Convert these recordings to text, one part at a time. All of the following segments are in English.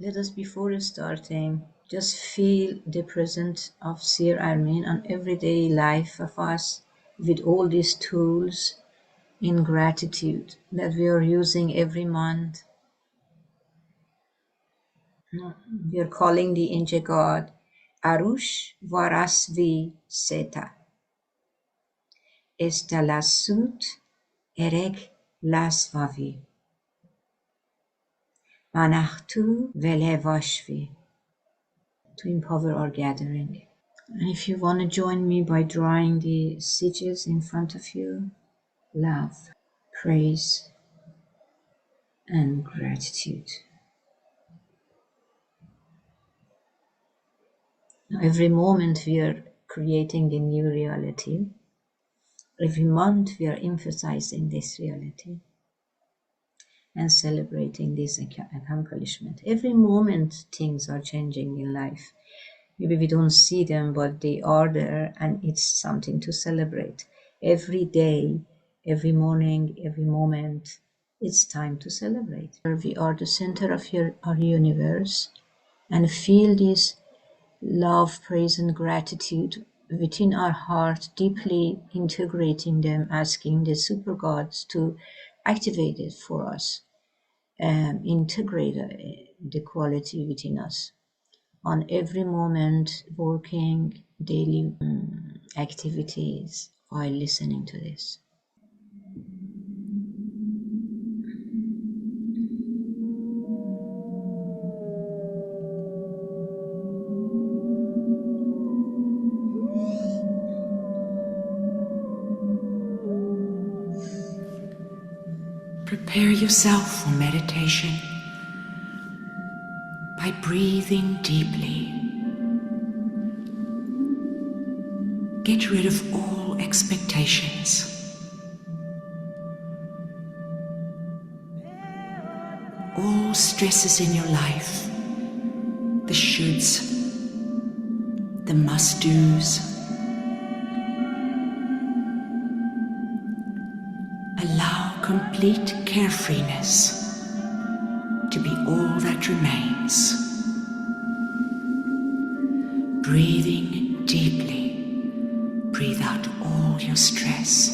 Let us, before starting, just feel the presence of Sir Armin on everyday life of us with all these tools in gratitude that we are using every month. We are calling the angel god Arush Varasvi Seta. Estalasut Erek Lasvavi. Manachtu Velevashvi. To empower our gathering. And if you want to join me by drawing the sigils in front of you, love, praise, and gratitude. Now, every moment we are creating a new reality. Every month we are emphasizing this reality and celebrating this accomplishment. Every moment things are changing in life. Maybe we don't see them, but they are there, and it's something to celebrate. Every day, every morning, every moment, it's time to celebrate. We are the center of our universe, and feel this love, praise, and gratitude within our heart, deeply integrating them, asking the super gods to activate it for us and integrate the quality within us on every moment, working daily activities while listening to this. Prepare yourself for meditation by breathing deeply. Get rid of all expectations. All stresses in your life, the shoulds, the must-dos. Allow complete carefreeness to be all that remains. Breathing deeply, breathe out all your stress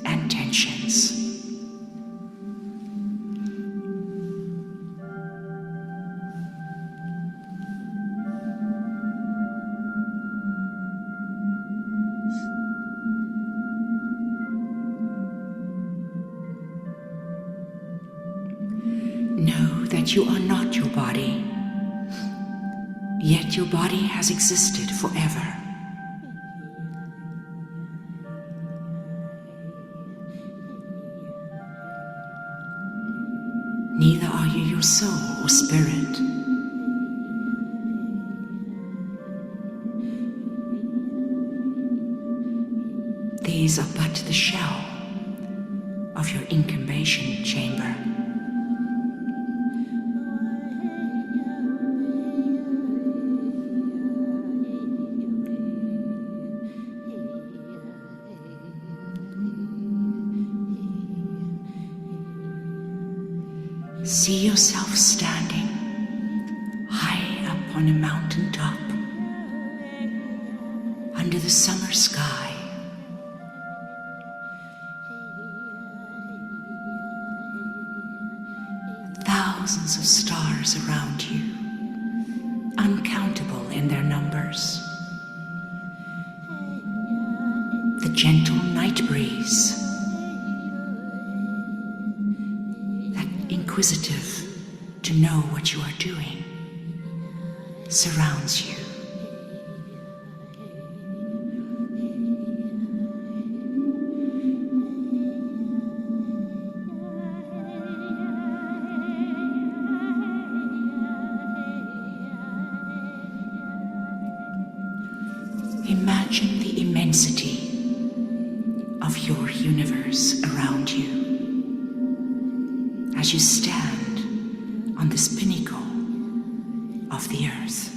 and tensions. Know that you are not your body, yet your body has existed forever. Neither are you your soul or spirit. These are but the shell of your incubation chamber. See yourself standing high up on a mountain top, under the summer sky. Thousands of stars around you, uncountable in their numbers. The gentle night breeze, inquisitive to know what you are doing, surrounds you. Imagine the immensity of your universe around you as you stand on this pinnacle of the earth.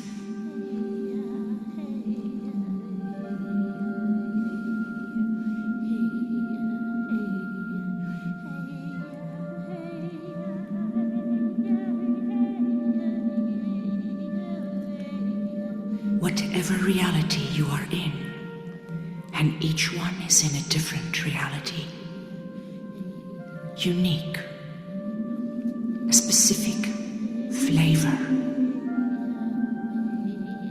whatever reality you are in, and each one is in a different reality, unique, a specific flavor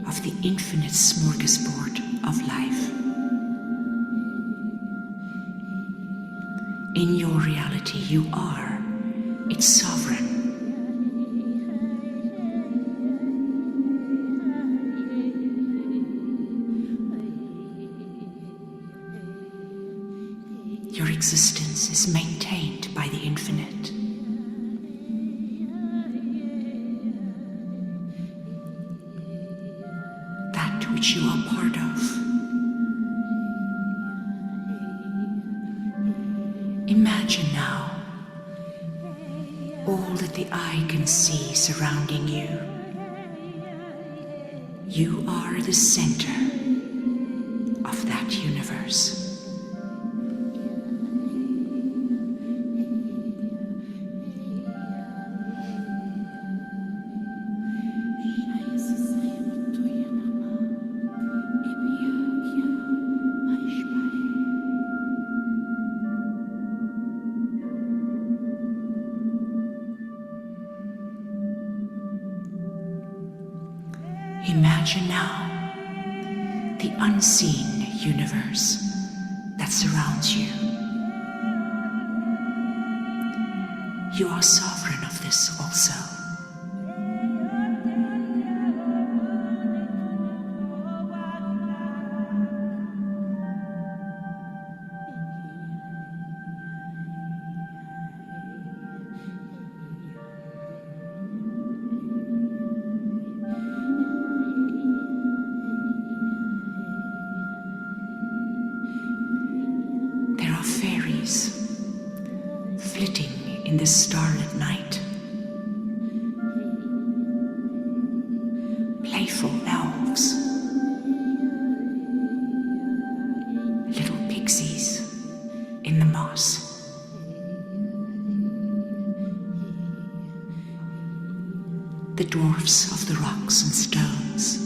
of the infinite smorgasbord of life. In your reality, you are its sovereign. Your existence is maintained by the infinite. That which you are part of. Imagine now all that the eye can see surrounding you. You are the center of that universe. Imagine now the unseen universe that surrounds you. You are sovereign of this also. Flitting in the starlit night. Playful elves. Little pixies in the moss. The dwarfs of the rocks and stones.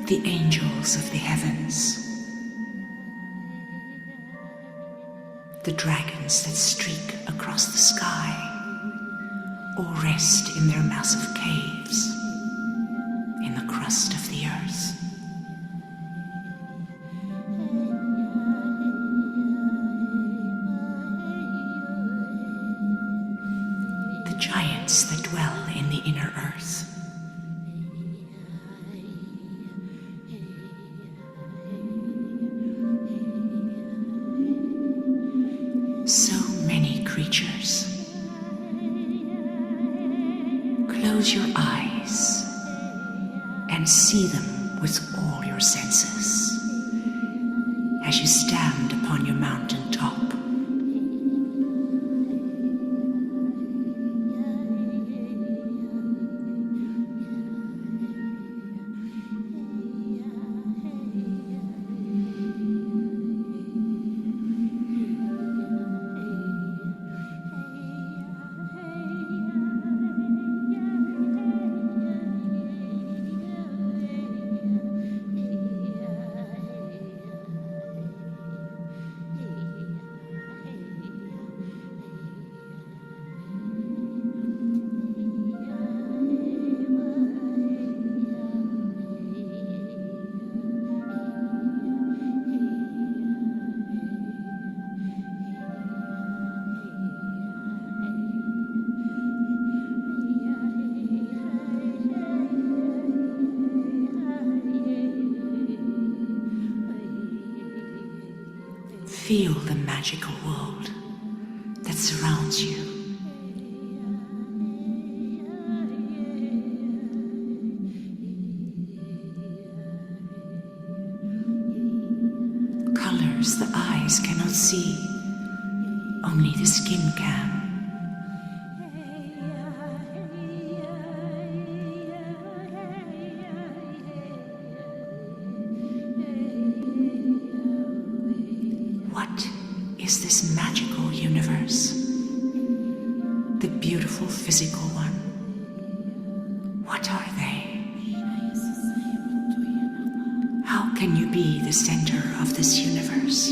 The angels of the heavens. The dragons that streak across the sky or rest in their massive caves in the crust of the earth. The giants that dwell in the inner earth. So many creatures. Close your eyes and see them with all your senses as you stand upon your mountain top. Feel the magical world that surrounds you. Colors the eyes cannot see, only the skin can. What is this magical universe? The beautiful physical one. What are they? the center of this universe.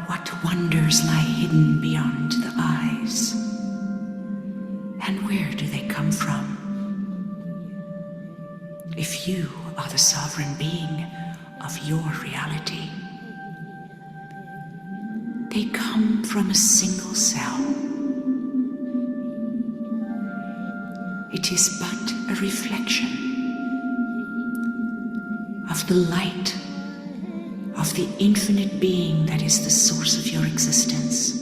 What wonders lie hidden beyond the eyes? And where do they come from? If you are the sovereign being of your reality, they come from a single cell. It is but a reflection of the light of the infinite being that is the source of your existence,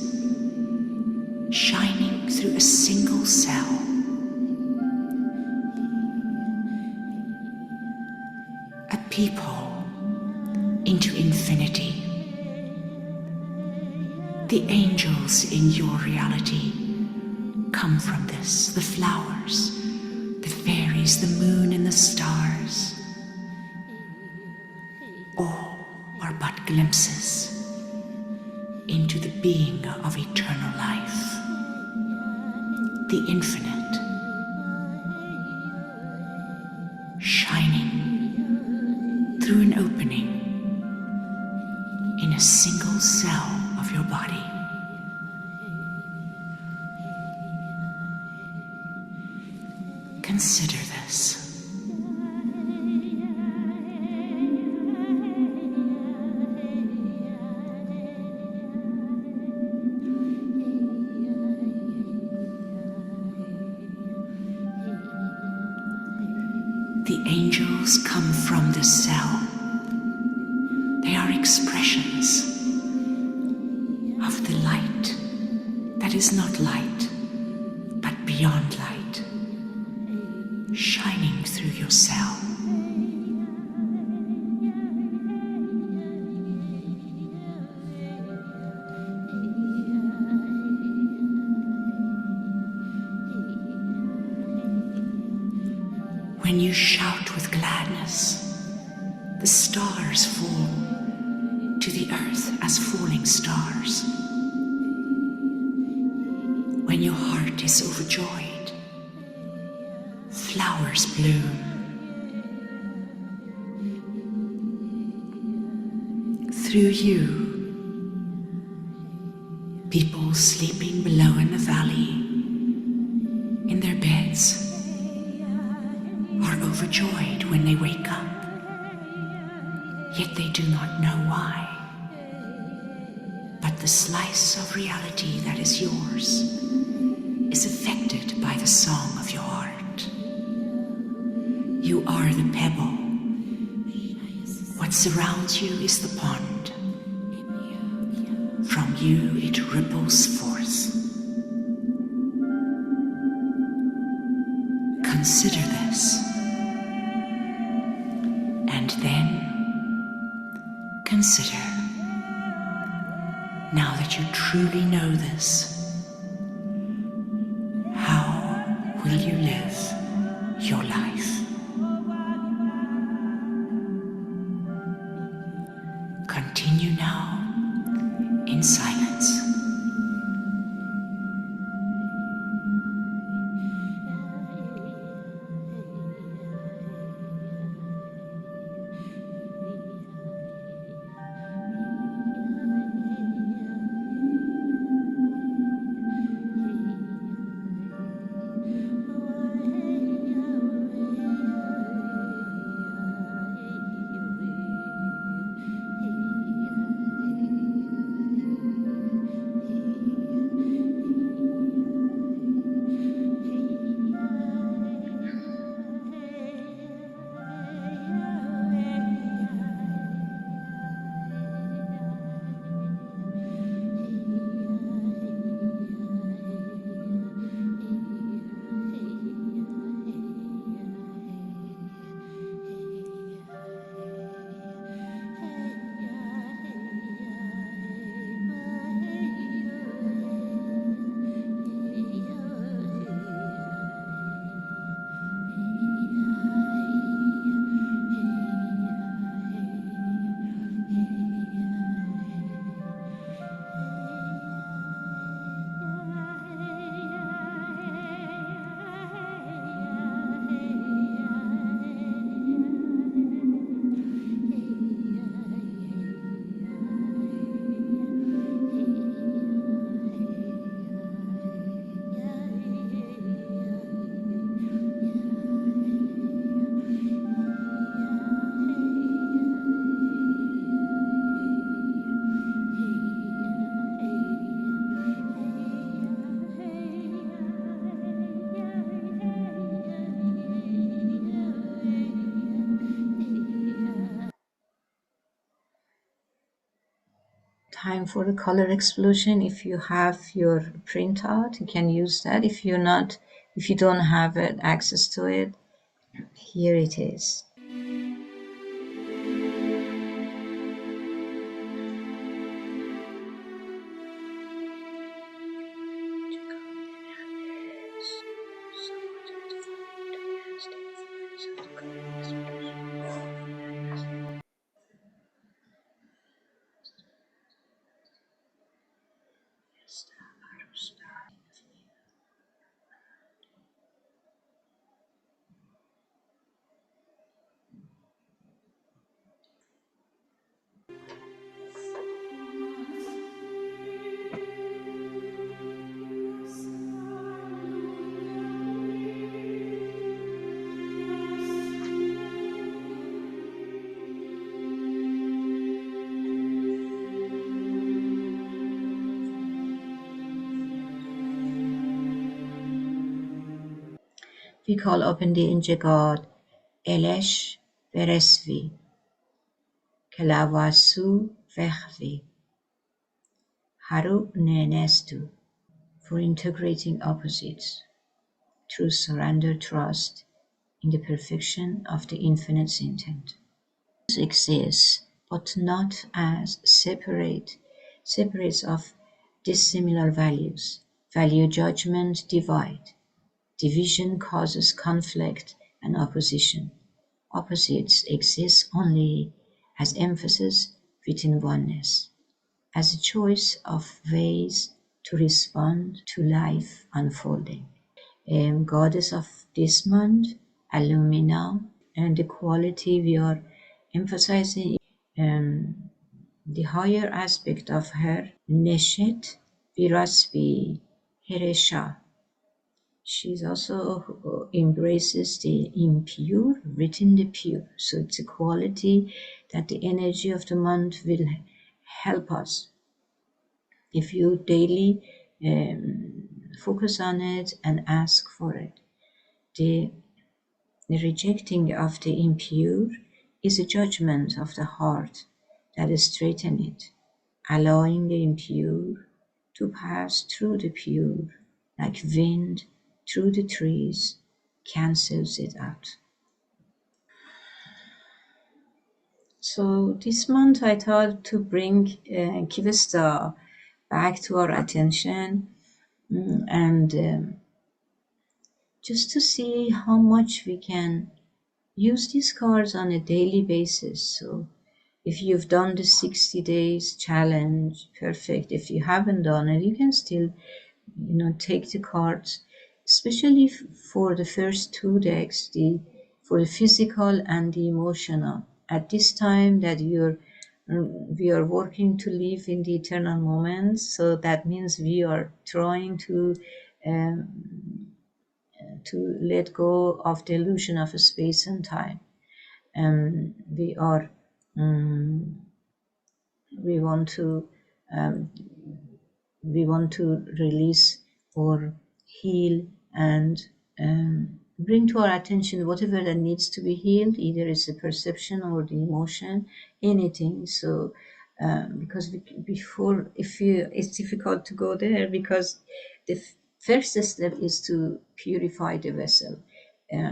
shining through a single cell. A peephole into infinity. The angels in your reality come from this, the flowers, the fairies, the moon and the stars. All are but glimpses into the being of eternal life, the infinite, shining through an opening in a single cell of your body. Consider this. The angels come from this cell. They are expressions of the light that is not light, but beyond light, shining through your cell. When you shout with gladness, the stars fall to the earth as falling stars. When your heart is overjoyed, flowers bloom. Through you, people sleeping below in the valley, in their beds, are overjoyed when they wake up, yet they do not know why. But the slice of reality that is yours is affected by the song of your heart. You are the pebble. What surrounds you is the pond. From you it ripples forth. Consider this. And then consider, now that you truly know this, how will you live your life? Continue now in silence. time for the color explosion. If you have your printout, you can use that. If you don't have access to it, here it is. We call upon the angel God, Elesh Beresvi, Kelavasu Vechvi, Haru Nenestu, for integrating opposites through surrender trust in the perfection of the infinite intent. Exists, but not as separates of dissimilar values. Value judgment divide. Division causes conflict and opposition. Opposites exist only as emphasis within oneness, as a choice of ways to respond to life unfolding. Goddess of this month, Illumina, and the quality we are emphasizing, the higher aspect of her, Neshet Viraspi Heresha. She also embraces the impure within the pure. So it's a quality that the energy of the month will help us. If you daily focus on it and ask for it. The rejecting of the impure is a judgment of the heart that straightens it, allowing the impure to pass through the pure, like wind through the trees, cancels it out. So this month I thought to bring Kivista back to our attention and just to see how much we can use these cards on a daily basis. So if you've done the 60 days challenge, perfect. If you haven't done it, you can still, take the cards, especially for the first two decks, for the physical and the emotional. At this time that we are working to live in the eternal moment, so that means we are trying to let go of the illusion of space and time. We are we want to release or heal and bring to our attention whatever that needs to be healed, either it's a perception or the emotion, anything. So because it's difficult to go there, because the first step is to purify the vessel.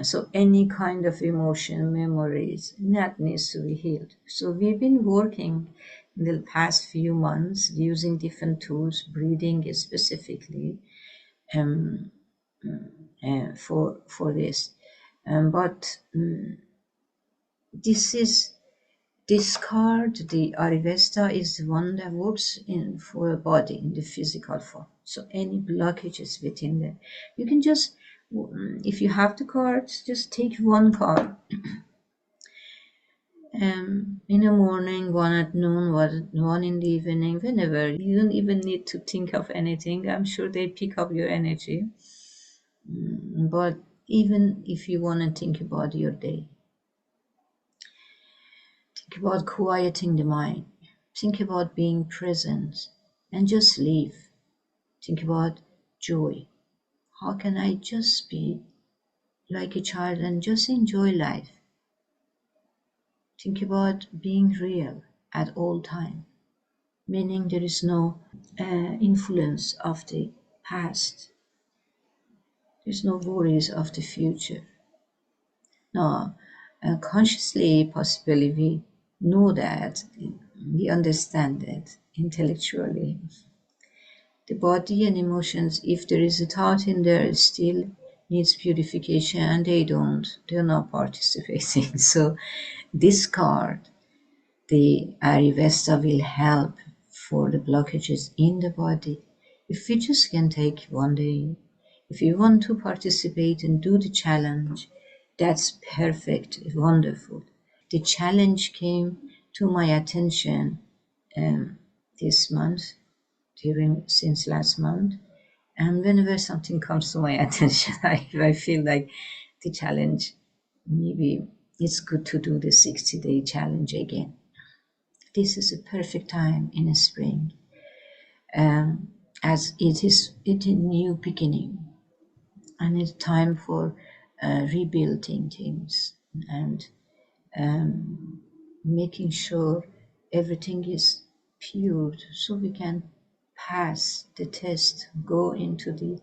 So any kind of emotion, memories, that needs to be healed. So we've been working in the past few months using different tools, breathing specifically for this. But this card, the Arivesta, is the one that works for a body in the physical form. So any blockages within there, you can just, if you have the cards, just take one card. In the morning, one at noon, one in the evening, whenever. You don't even need to think of anything. I'm sure they pick up your energy. But even if you want to think about your day, think about quieting the mind. Think about being present and just live. Think about joy. How can I just be like a child and just enjoy life? Think about being real at all time. meaning there is no influence of the past. There's no worries of the future. No, consciously, possibly, we know that, we understand that intellectually. The body and emotions, if there is a thought in there, it still needs purification, and they're not participating. So this card, the Arivesta, will help for the blockages in the body. If we just can take one day, if you want to participate and do the challenge, that's perfect, wonderful. The challenge came to my attention this month, since last month, and whenever something comes to my attention, I feel like the challenge, maybe it's good to do the 60-day challenge again. This is a perfect time in the spring, as it is a new beginning, and it's time for rebuilding things and making sure everything is pure, so we can pass the test, go into the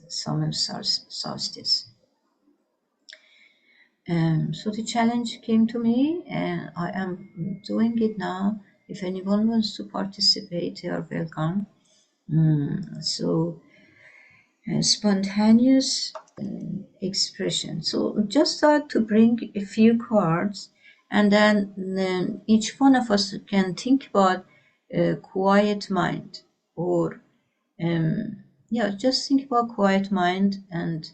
summer solstice. So the challenge came to me, and I am doing it now. If anyone wants to participate, they are welcome. So spontaneous expression. So just start to bring a few cards, and then each one of us can think about a quiet mind, or just think about quiet mind and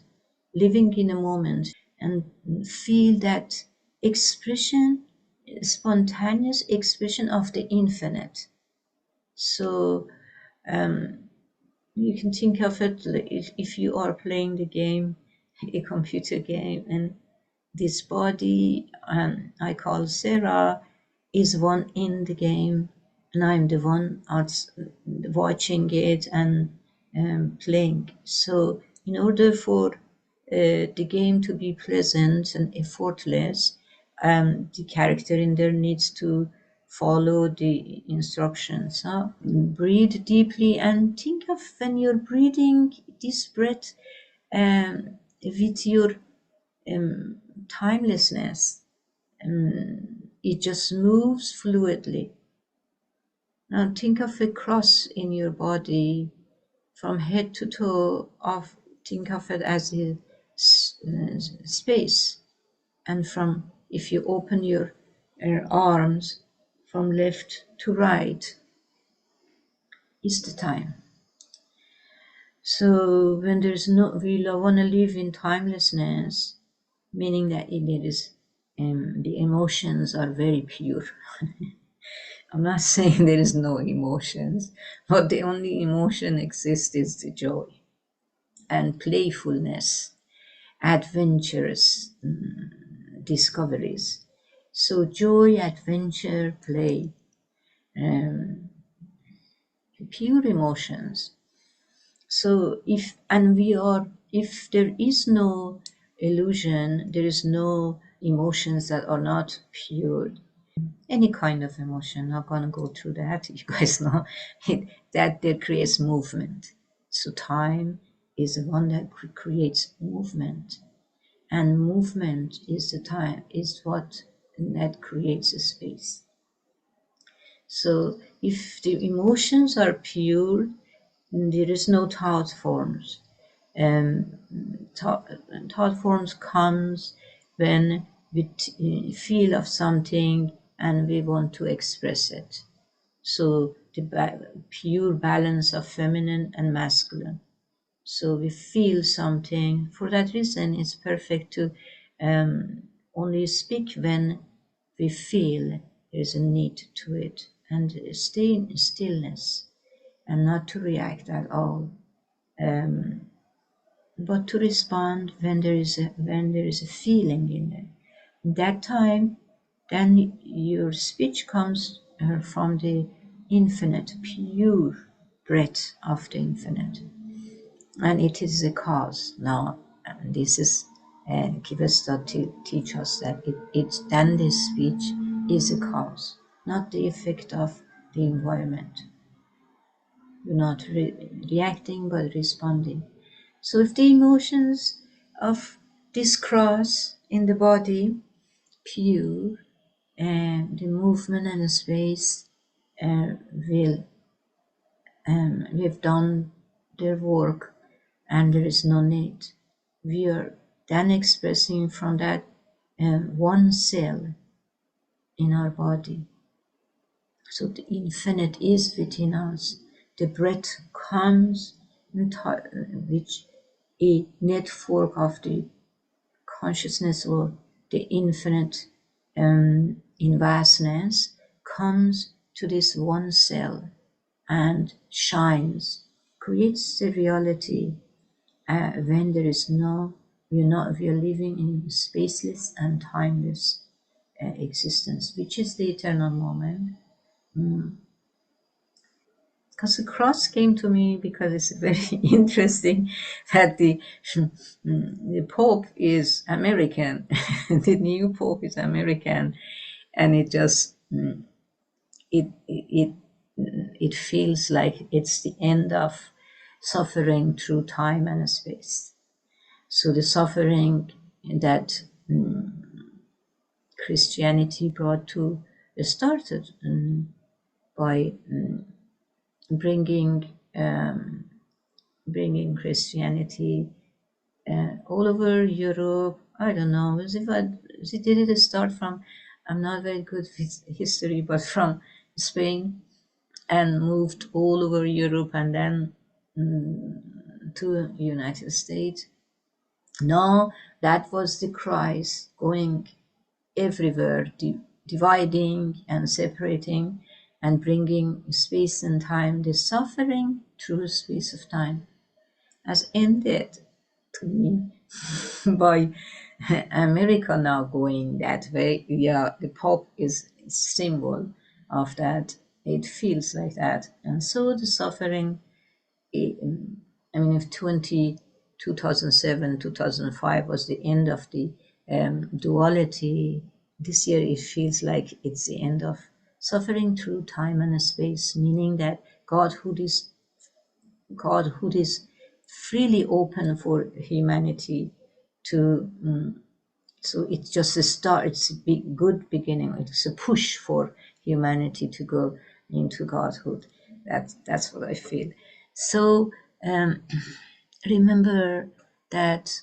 living in a moment, and feel that expression, spontaneous expression of the infinite. So you can think of it if you are playing the game, a computer game, and this body, I call Sarah, is one in the game, and I'm the one out watching it and playing. So in order for the game to be pleasant and effortless, the character in there needs to follow the instructions. Breathe deeply and think of when you're breathing this breath with your timelessness. It just moves fluidly. Now think of a cross in your body from head to toe. Think of it as a space, and from, if you open your arms from left to right, is the time. So when there's no, we want to live in timelessness, meaning that it is the emotions are very pure. I'm not saying there is no emotions, but the only emotion exists is the joy and playfulness, adventurous discoveries. So joy, adventure, play, pure emotions. So if there is no illusion, there is no emotions that are not pure. Any kind of emotion, not gonna go through that. You guys know that creates movement. So time is the one that creates movement, and movement is what that creates a space. So if the emotions are pure, there is no thought forms. Thought forms comes when we feel of something and we want to express it. So the pure balance of feminine and masculine. So we feel something. For that reason, it's perfect to only speak when we feel there's a need to it, and stay in stillness and not to react at all, but to respond when there is a feeling in it. That time, then your speech comes from the infinite, pure breath of the infinite, and it is a cause. Now, this is Kivesta teach us that it's then this speech is a cause, not the effect of the environment. You're not reacting but responding. So if the emotions of this cross in the body pure, and the movement and the space will have done their work, and there is no need. We are then expressing from that one cell in our body. So the infinite is within us. The breath comes with which a network of the consciousness or the infinite in vastness comes to this one cell and shines, creates the reality when there is no, we are living in spaceless and timeless existence, which is the eternal moment. Because the cross came to me because it's very interesting that the Pope is American, the new Pope is American, and it just it feels like it's the end of suffering through time and space. So the suffering that Christianity brought to started by bringing bringing Christianity all over Europe. I don't know. Did it start from? I'm not very good with history, but from Spain, and moved all over Europe, and then to United States. No, that was the Christ going everywhere, dividing and separating and bringing space and time. The suffering through space of time has ended to me by America now going that way. Yeah, the Pope is a symbol of that. It feels like that. And so the suffering, I mean, if 2007, 2005 was the end of the duality, this year it feels like it's the end of suffering through time and space, meaning that Godhood is freely open for humanity to. So it's just a start. It's a good beginning. It's a push for humanity to go into Godhood. That's what I feel. So remember that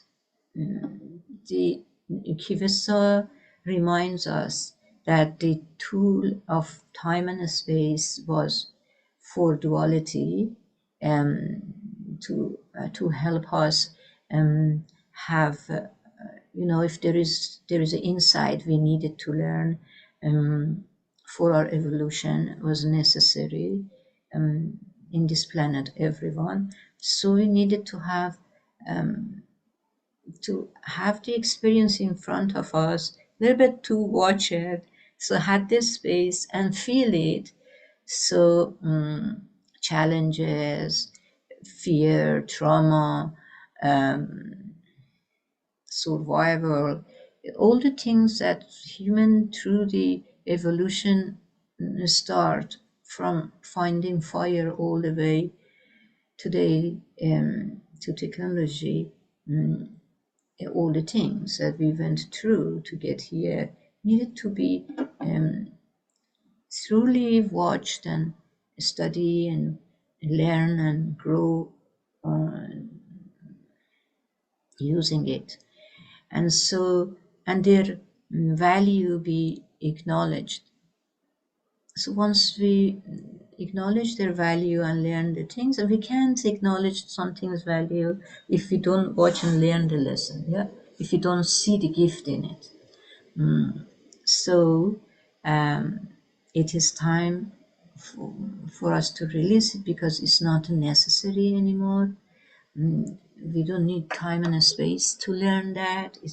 the Kivesa reminds us that the tool of time and space was for duality, to help us have if there is an insight we needed to learn for our evolution was necessary in this planet, everyone. So we needed to have the experience in front of us, a little bit to watch it, so had this space and feel it. So challenges, fear, trauma, survival, all the things that human through the evolution start from finding fire all the way today to technology. All the things that we went through to get here needed to be truly watched and study and learn and grow using it. And so, and their value be acknowledged. So once we acknowledge their value and learn the things, and we can't acknowledge something's value if we don't watch and learn the lesson, yeah, if we don't see the gift in it. So it is time for us to release it because it's not necessary anymore. We don't need time and space to learn that. We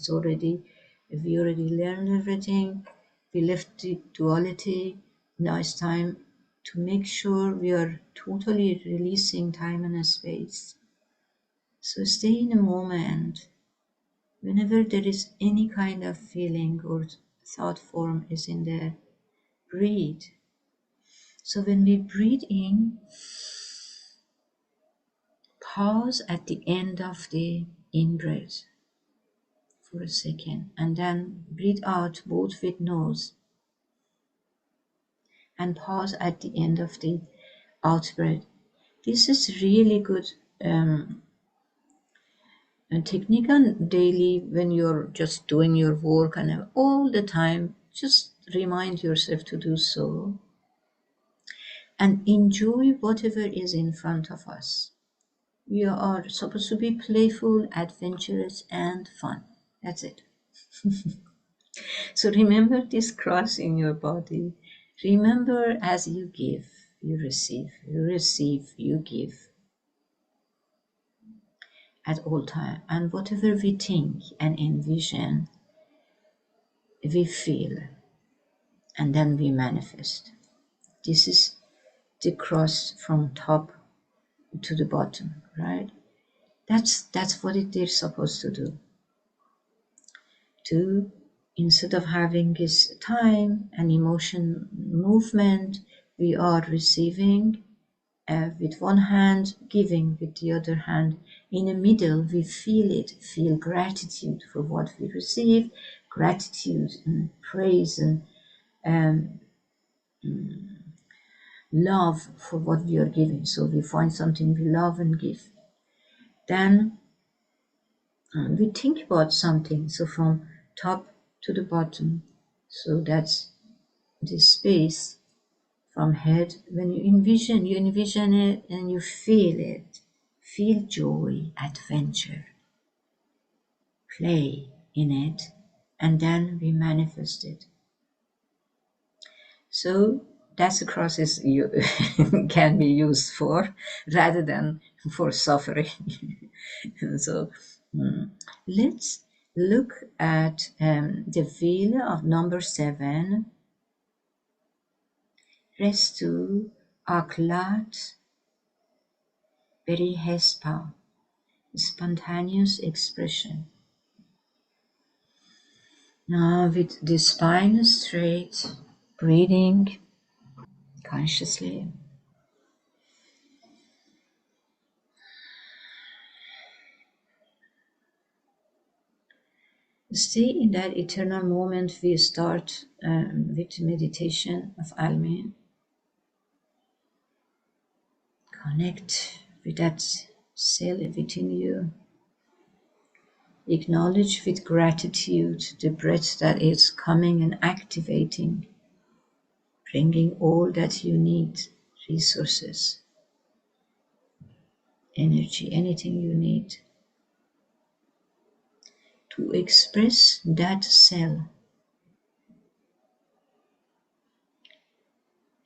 already learned everything. We left the duality. Now it's time to make sure we are totally releasing time and space. So stay in the moment. Whenever there is any kind of feeling or thought form is in there, breathe. So when we breathe in, pause at the end of the in-breath for a second, and then breathe out both with nose, and pause at the end of the out-breath. This is really good technique on daily when you're just doing your work, and all the time just remind yourself to do so and enjoy whatever is in front of us. We are supposed to be playful, adventurous, and fun. That's it. So remember this cross in your body. Remember, as you give, you receive. You receive, you give at all time. And whatever we think and envision, we feel, and then we manifest. This is the cross from top to the bottom, right? That's what they're supposed to do. To, instead of having this time and emotion movement, we are receiving with one hand, giving with the other hand. In the middle, we feel it, feel gratitude for what we receive, gratitude and praise and love for what we are giving. So we find something we love and give. Then we think about something. So from top to the bottom. So that's the space from head. When you envision it and you feel it. Feel joy, adventure, play in it, and then we manifest it. So that's the crosses you can be used for rather than for suffering. So let's look at the wheel of number 7. Restu aklat beri hespa, spontaneous expression. Now with the spine straight, breathing consciously. Stay in that eternal moment. We start with meditation of Almin. Connect with that cell within you. Acknowledge with gratitude the breath that is coming and activating, bringing all that you need, resources, energy, anything you need to express that cell.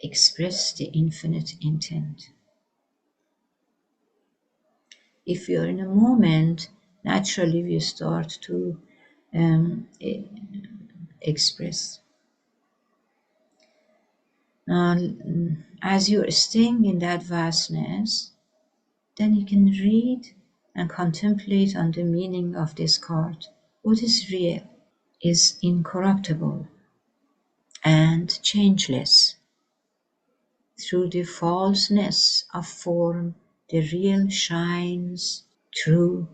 Express the infinite intent. If you're in a moment, naturally we start to express. Now, as you're staying in that vastness, then you can read and contemplate on the meaning of this card. What is real is incorruptible and changeless. Through the falseness of form, the real shines true,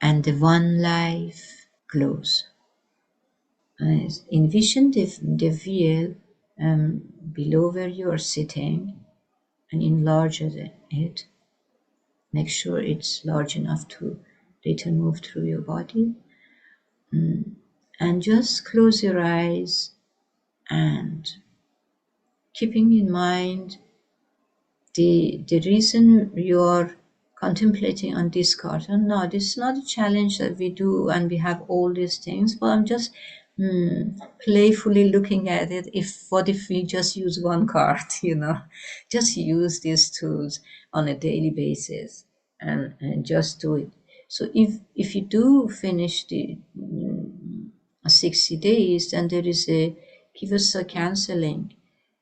and the one life glows. Envision the wheel below where you are sitting and enlarge it. Make sure it's large enough to later move through your body. And just close your eyes and keeping in mind the reason you're contemplating on this card. And no, this is not a challenge that we do and we have all these things, but I'm just playfully looking at it. What if we just use one card, just use these tools on a daily basis and just do it. So if you do finish the 60 days, then there is give us a counseling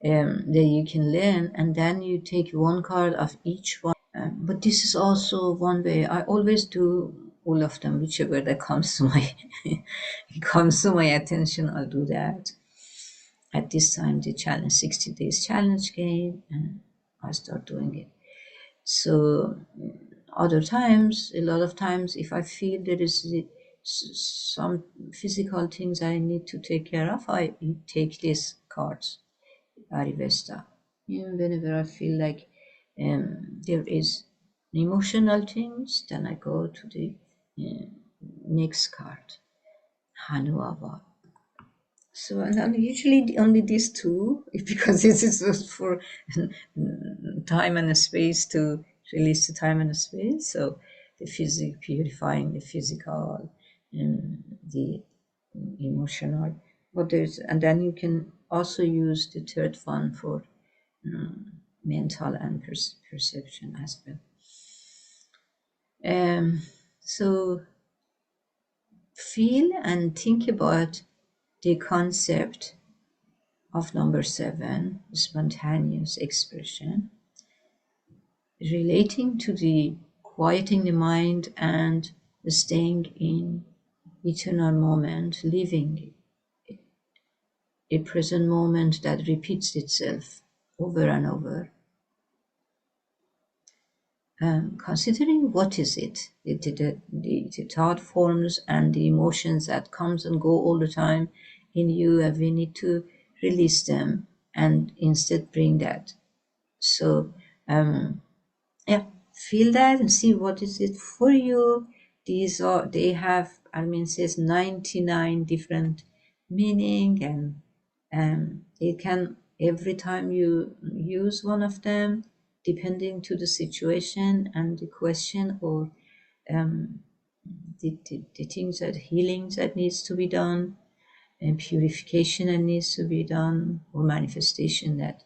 that you can learn, and then you take one card of each one. But this is also one way. I always do all of them, whichever that comes to my attention, I'll do that. at this time the challenge, 60 days challenge came, and I start doing it. So other times, a lot of times, if I feel there is some physical things I need to take care of, I take these cards, Arivesta. And whenever I feel like there is emotional things, then I go to the uh, next card, Hanuava. So, and I'm usually only these two, because this is just for time and space, to release the time and space. So the physical, purifying the physical and the emotional. But there's, and then you can also use the third one for mental and perception as well. So feel and think about the concept of number 7, spontaneous expression, relating to the quieting the mind and staying in eternal moment, living a present moment that repeats itself over and over. Considering what is it, the thought forms and the emotions that comes and go all the time in you, and we need to release them and instead bring that. So yeah, feel that and see what is it for you. These are, they have, says 99 different meaning, and it can, every time you use one of them, depending to the situation and the question, or the things that healings that needs to be done, and purification that needs to be done, or manifestation that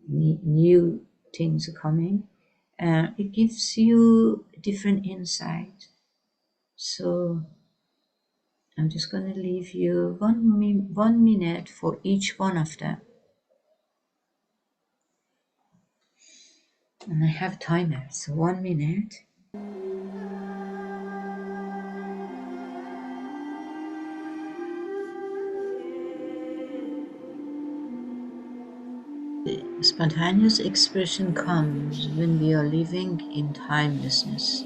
new things are coming. It gives you different insight. So I'm just going to leave you 1 minute for each one of them. And I have timer, so 1 minute. Spontaneous expression comes when we are living in timelessness.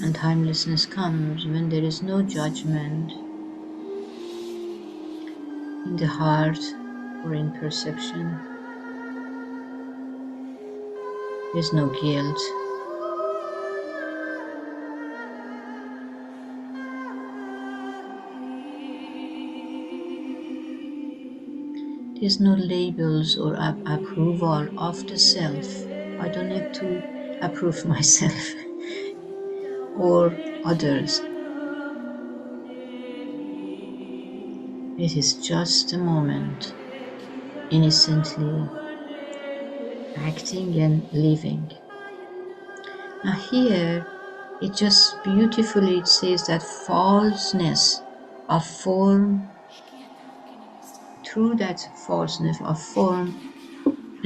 And timelessness comes when there is no judgment in the heart or in perception. There's no guilt. There's no labels or approval of the self. I don't need to approve myself or others. It is just a moment, innocently acting and living. Now here, it just beautifully, it says that falseness of form, through that falseness of form,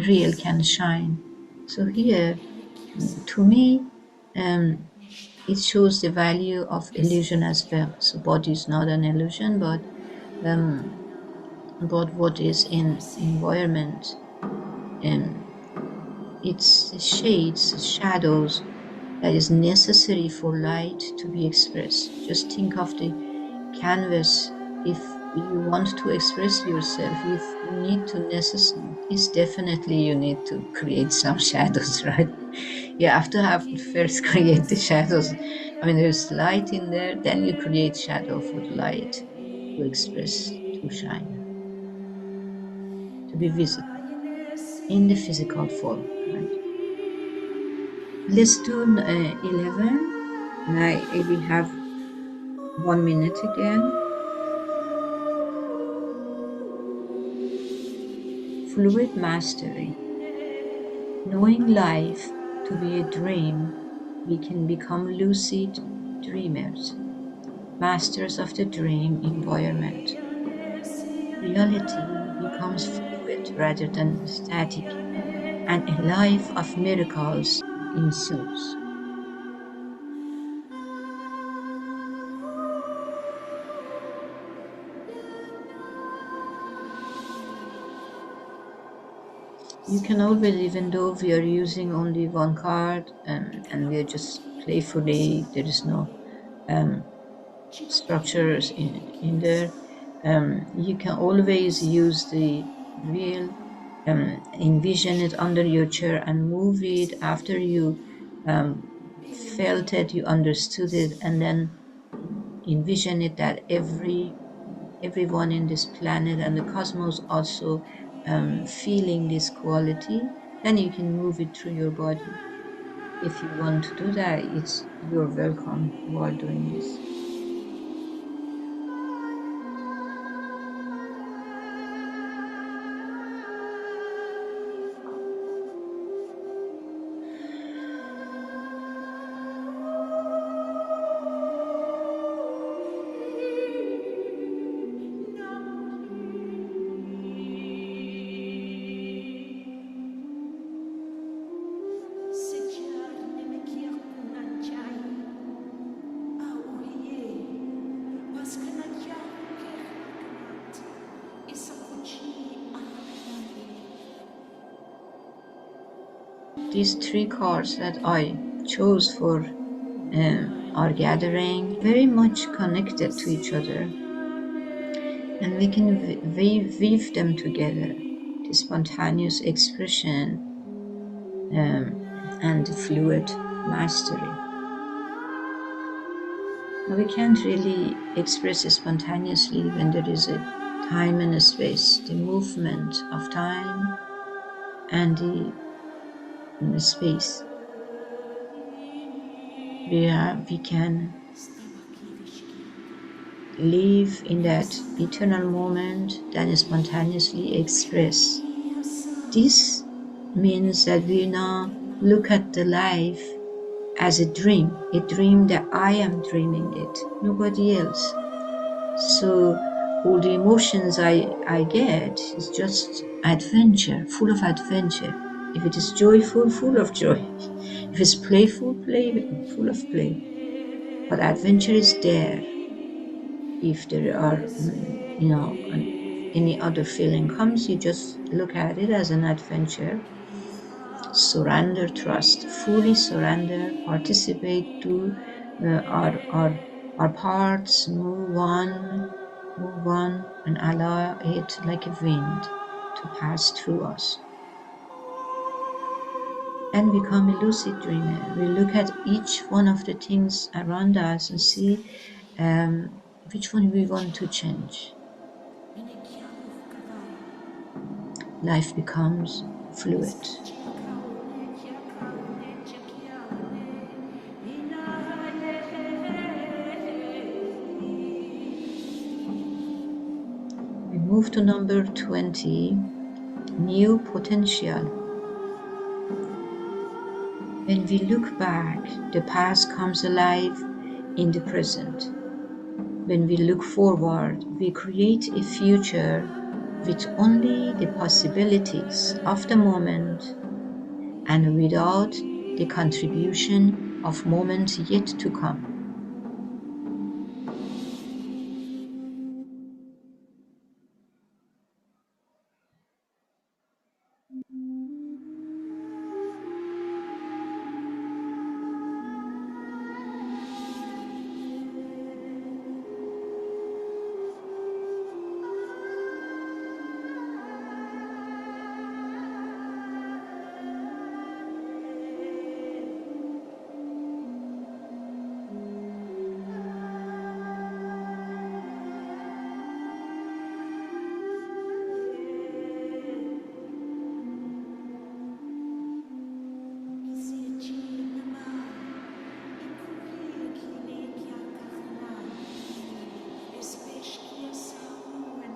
real can shine. So here, to me, it shows the value of illusion as well. So body is not an illusion, but what is in environment, it's the shades, the shadows that is necessary for light to be expressed. Just think of the canvas. If you want to express yourself, you need to it's definitely you need to create some shadows, right? You have to have first create the shadows. There's light in there, then you create shadow for the light to express, to shine, to be visible in the physical form, right? Let's do 11. Now we have 1 minute again. Fluid mastery. Knowing life to be a dream, we can become lucid dreamers, masters of the dream environment. Reality becomes fluid rather than static, and a life of miracles ensues. You can always, even though we are using only one card, and we are just playfully, there is no structures in there, you can always use the wheel, envision it under your chair and move it after you felt it, you understood it, and then envision it that everyone in this planet and the cosmos also feeling this quality. Then you can move it through your body. If you want to do that, you're welcome while doing this. These three cards that I chose for our gathering very much connected to each other, and we can weave them together, the spontaneous expression and the fluid mastery. Now, we can't really express spontaneously when there is a time and a space, the movement of time and the space. We can live in that eternal moment, then spontaneously express. This means that we now look at the life as a dream that I am dreaming it, nobody else. So all the emotions I get is just adventure, full of adventure. If it is joyful, full of joy. If it's playful, full of play. But adventure is there. If there are, any other feeling comes, you just look at it as an adventure. Surrender, trust, fully surrender, participate to our parts, move on, and allow it like a wind to pass through us. And become a lucid dreamer. We look at each one of the things around us and see which one we want to change. Life becomes fluid. We move to number 20, new potential. When we look back, the past comes alive in the present. When we look forward, we create a future with only the possibilities of the moment and without the contribution of moments yet to come.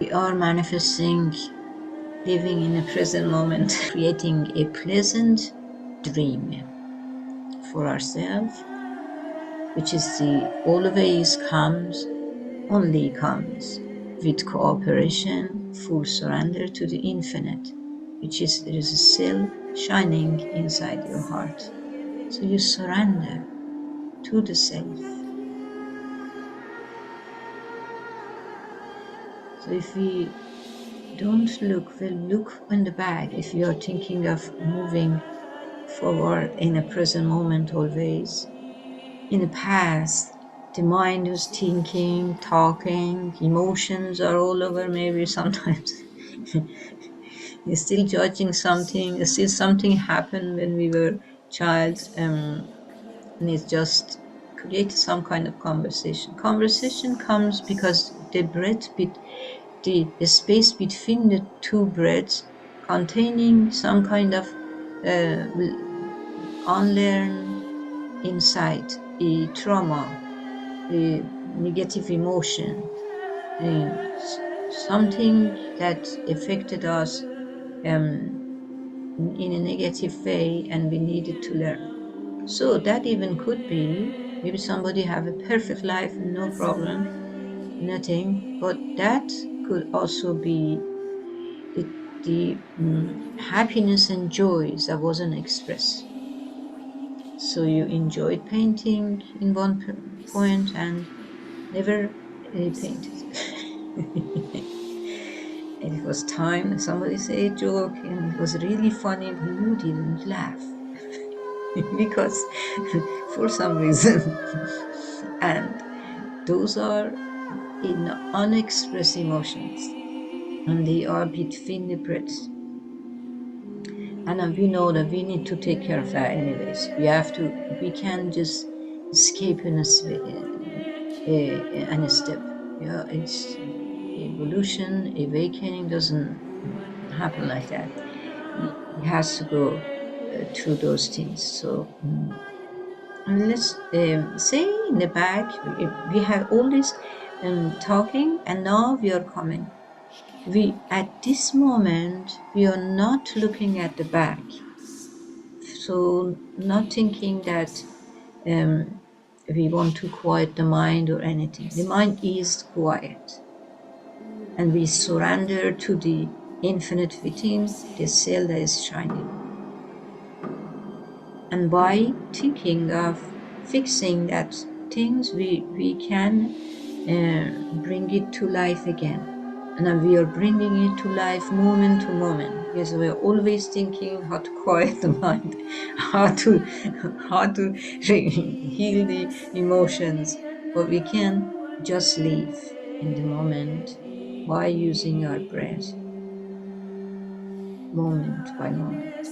We are manifesting, living in a present moment, creating a pleasant dream for ourselves, which is only comes with cooperation, full surrender to the infinite, which is there is a cell shining inside your heart. So you surrender to the self. So if we don't look, well, look in the back if you are thinking of moving forward in a present moment always. In the past, the mind was thinking, talking, emotions are all over maybe sometimes. You're still judging something, still something happened when we were child, and it's just create some kind of conversation. Conversation comes because the breath, the space between the two breaths containing some kind of uh, unlearned insight, a trauma, a negative emotion, something that affected us in a negative way, and we needed to learn. So that even could be maybe somebody have a perfect life, no problem, nothing, but that could also be the happiness and joys that wasn't expressed. So you enjoyed painting in one point and never painted. And it was time somebody said a joke and it was really funny, but you didn't laugh because for some reason. And those are in unexpressed emotions, and they are between the breaths. And we know that we need to take care of that anyways. We can't just escape in a step. Yeah, it's evolution, awakening doesn't happen like that. It has to go through those things. So and let's say in the back, we have all this talking, and now we are coming. We at this moment we are not looking at the back, so not thinking that um, we want to quiet the mind or anything. The mind is quiet, and we surrender to the infinite within, the cell that is shining. And by thinking of fixing that things, we can bring it to life again. And then we are bringing it to life moment to moment. Yes, we're always thinking how to quiet the mind, how to heal the emotions, but we can just live in the moment by using our breath, moment by moment.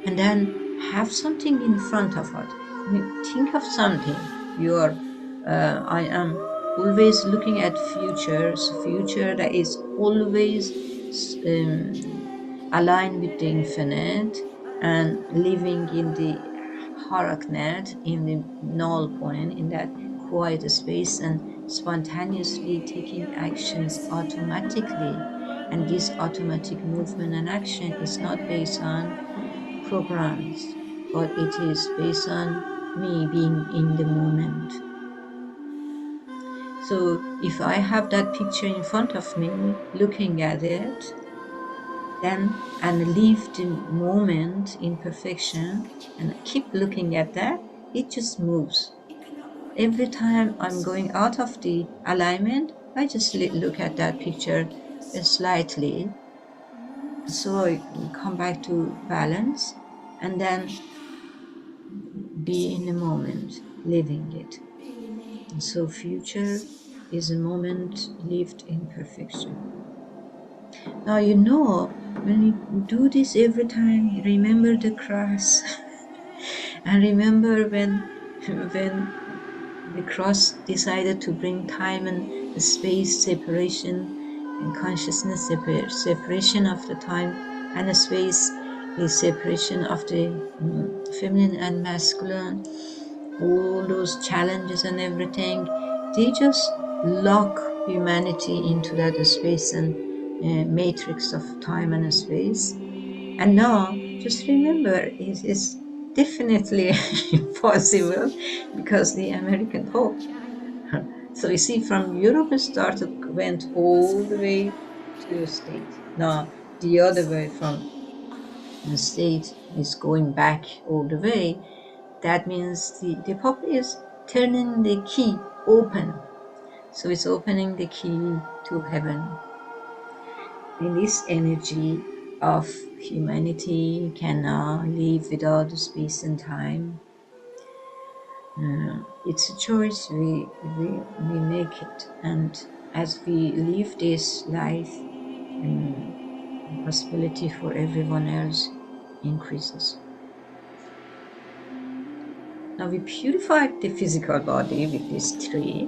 And then have something in front of us. I mean, think of something. I am always looking at future that is always um, aligned with the infinite and living in the haraknet, in the null point, in that quiet space, and spontaneously taking actions automatically. And this automatic movement and action is not based on programs, but it is based on me being in the moment. So if I have that picture in front of me, looking at it, then and leave the moment in perfection and keep looking at that, it just moves. Every time I'm going out of the alignment, I just look at that picture slightly, so I come back to balance, and then be in the moment, living it. And so future is a moment lived in perfection. Now when you do this every time, you remember the cross and remember when the cross decided to bring time and space separation and consciousness separation of the time and the space is separation of the feminine and masculine, all those challenges and everything, they just lock humanity into that space and matrix of time and space. And now, just remember, it is definitely possible because the American Pope. So you see, from Europe it started, went all the way to state. Now, the other way from the state is going back all the way. That means the Pope is turning the key open. So it's opening the key to heaven. in this energy of humanity can now live without space and time. It's a choice we make it, and as we live this life, the possibility for everyone else increases. Now we purified the physical body with these three.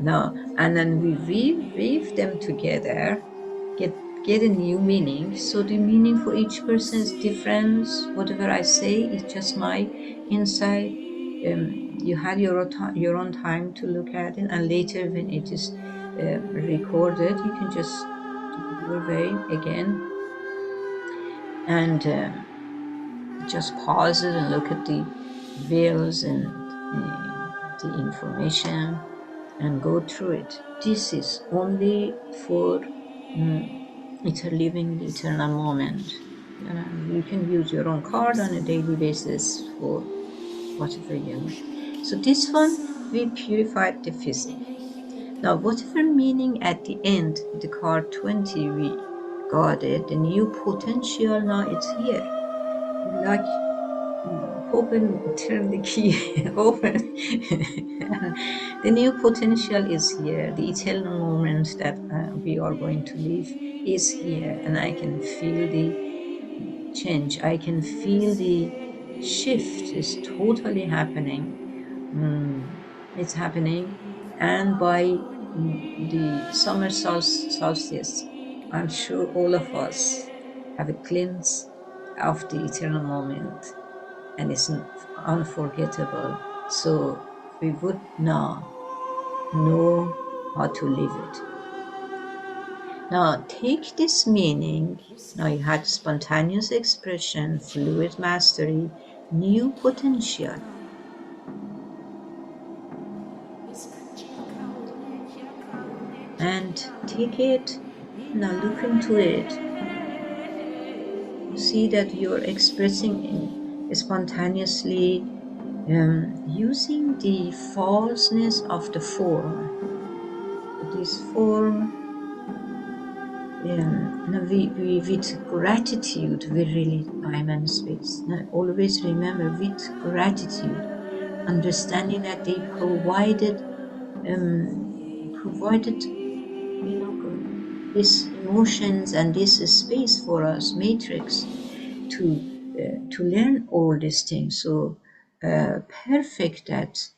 Now, and then we weave them together, get a new meaning. So the meaning for each person is different. Whatever I say is just my insight. You had your own time to look at it, and later when it is recorded, you can just do it your way again, and just pause it and look at the views and the information and go through it. This is only for living the eternal moment. You can use your own card on a daily basis for whatever you need. So this one, we purified the physic. Now, whatever meaning at the end, the card 20, we got it, the new potential now it's here. Like open, turn the key, open. The new potential is here. The eternal moment that we are going to live is here, and I can feel the change. I can feel the shift is totally happening. It's happening, and by the summer solstice, I'm sure all of us have a glimpse of the eternal moment, and it's unforgettable. So we would now know how to live it. Now take this meaning. Now you had spontaneous expression, fluid mastery, new potential, and take it. Now look into it. You see that you're expressing spontaneously, using the falseness of the form. This form, with gratitude, we really time and space. Now, always remember, with gratitude, understanding that they provided, this emotions and this space for us, matrix, to learn all these things. So perfect that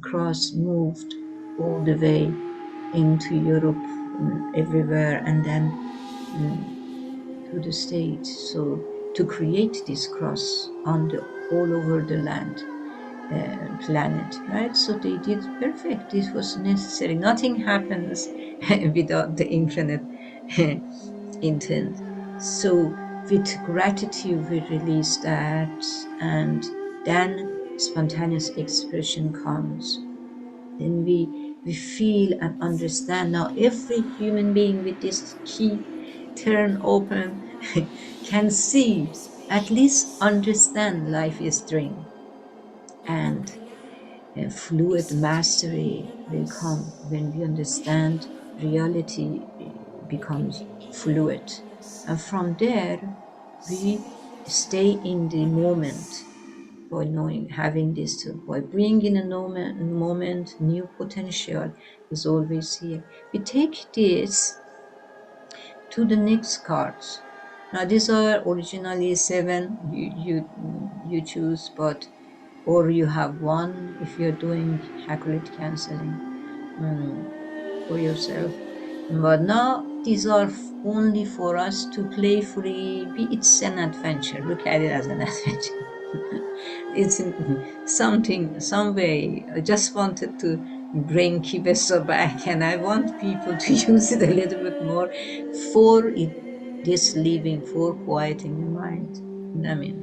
cross moved all the way into Europe, everywhere, and then to the States. So to create this cross on the all over the land, planet, right? So they did perfect. This was necessary. Nothing happens without the infinite intent. So with gratitude, we release that, and then spontaneous expression comes. Then we feel and understand. Now every human being with this key turn open can see, at least understand life is dream, and fluid mastery will come when we understand reality becomes fluid, and from there we stay in the moment by knowing, having this tool, by bringing a moment, new potential is always here. We take this to the next cards. Now these are originally 7. You choose, but or you have one if you're doing Hacklet counseling for yourself. But now these are only for us to playfully be. It's an adventure. Look at it as an adventure. It's something, some way. I just wanted to bring Kibeso back, and I want people to use it a little bit more for it, this living, for quieting the mind. I mean,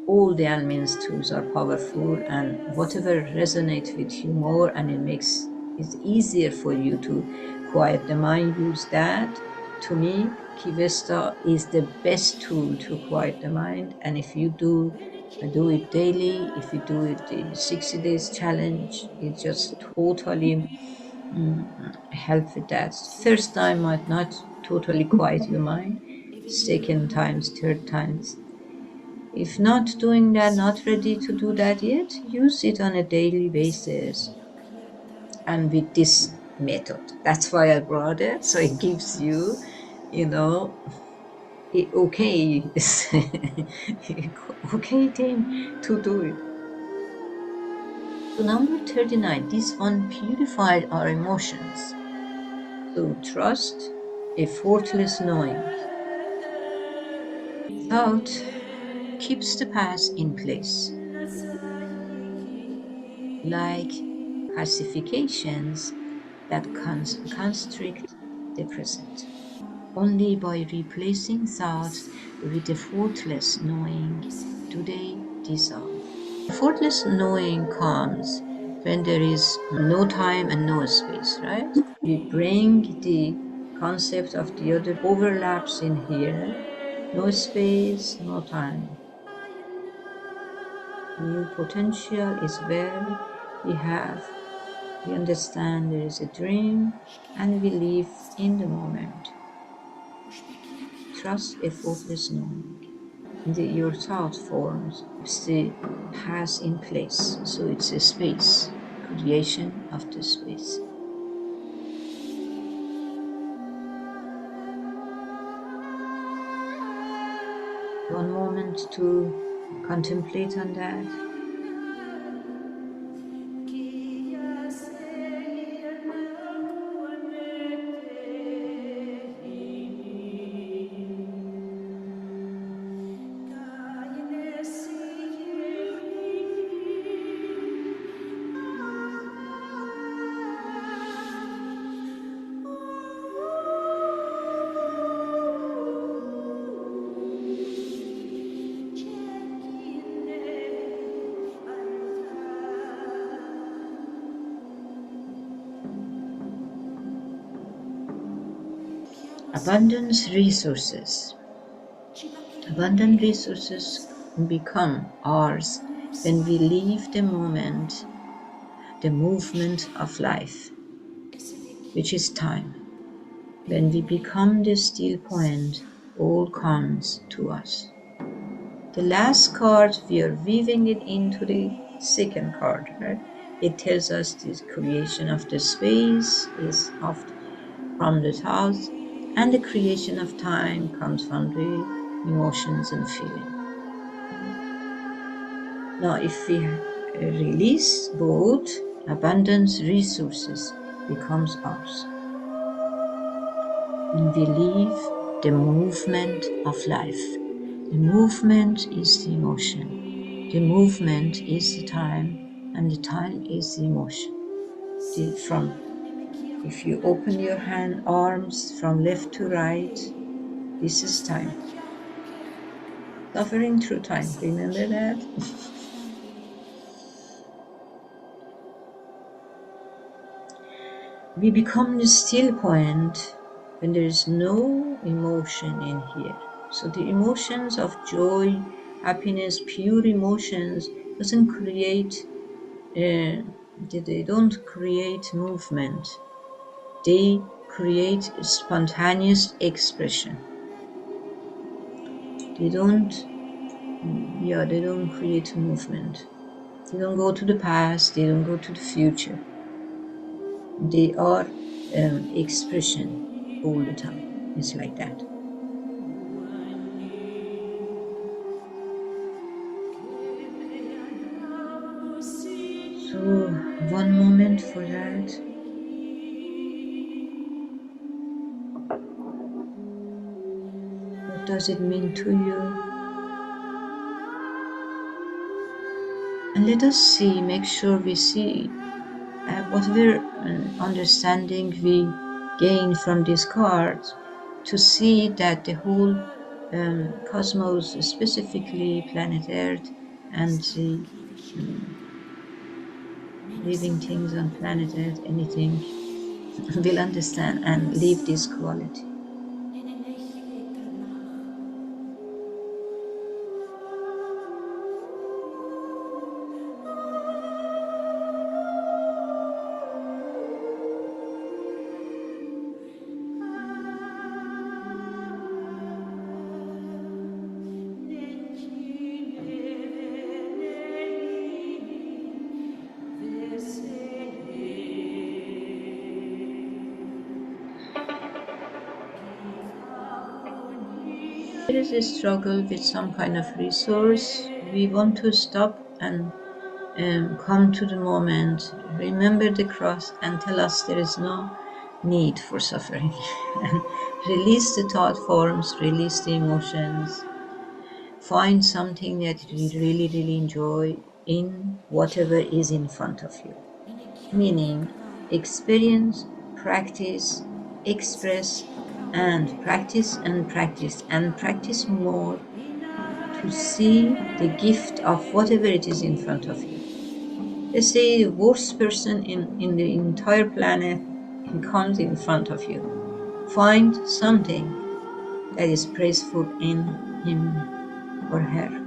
all the Almin's tools are powerful, and whatever resonates with you more and it makes it easier for you to quiet the mind, use that. To me, Kivesta is the best tool to quiet the mind, and if you do it daily, if you do it the 60 days challenge, it's just totally help with that. First time might not totally quiet your mind. Second times, third times. If not doing that, not ready to do that yet, use it on a daily basis and with this method. That's why I brought it. So it gives you, you know, okay, okay thing to do it. So number 39, this one purified our emotions. So trust, effortless knowing. Thought keeps the past in place, like pacifications that constrict the present. Only by replacing thoughts with a faultless knowing do they dissolve. Effortless knowing comes when there is no time and no space, right? We bring the concept of the other overlaps in here. No space, no time. New potential is where we understand there is a dream and we live in the moment. Trust effortless knowing. Your thought forms the has in place. So it's a space, creation of the space. One moment to contemplate on that. Abundance resources. Abundant resources become ours when we leave the movement of life, which is time. When we become the still point, all comes to us. The last card, we are weaving it into the second card, right? It tells us this creation of the space is from the thoughts, and the creation of time comes from the emotions and feeling. Now, if we release both, abundance resources becomes ours. When we leave the movement of life, the movement is the emotion, the movement is the time, and the time is the emotion. If you open your arms from left to right, this is time. Suffering through time, remember that? We become the still point when there is no emotion in here. So the emotions of joy, happiness, pure emotions doesn't create, they don't create movement. They create spontaneous expression. They don't, they don't create movement. They don't go to the past, they don't go to the future. They are expression all the time. It's like that. So, one moment for that. What does it mean to you? And let us see, make sure we see whatever understanding we gain from these cards, to see that the whole cosmos, specifically planet Earth, and the living things on planet Earth, anything, will understand and live this quality. is a struggle with some kind of resource, we want to stop and come to the moment, remember the cross, and tell us there is no need for suffering. And release the thought forms, release the emotions, find something that you really, really enjoy in whatever is in front of you. Meaning, experience, practice, express, and practice and practice and practice more to see the gift of whatever it is in front of you. Let's say the worst person in the entire planet comes in front of you. Find something that is praiseful in him or her.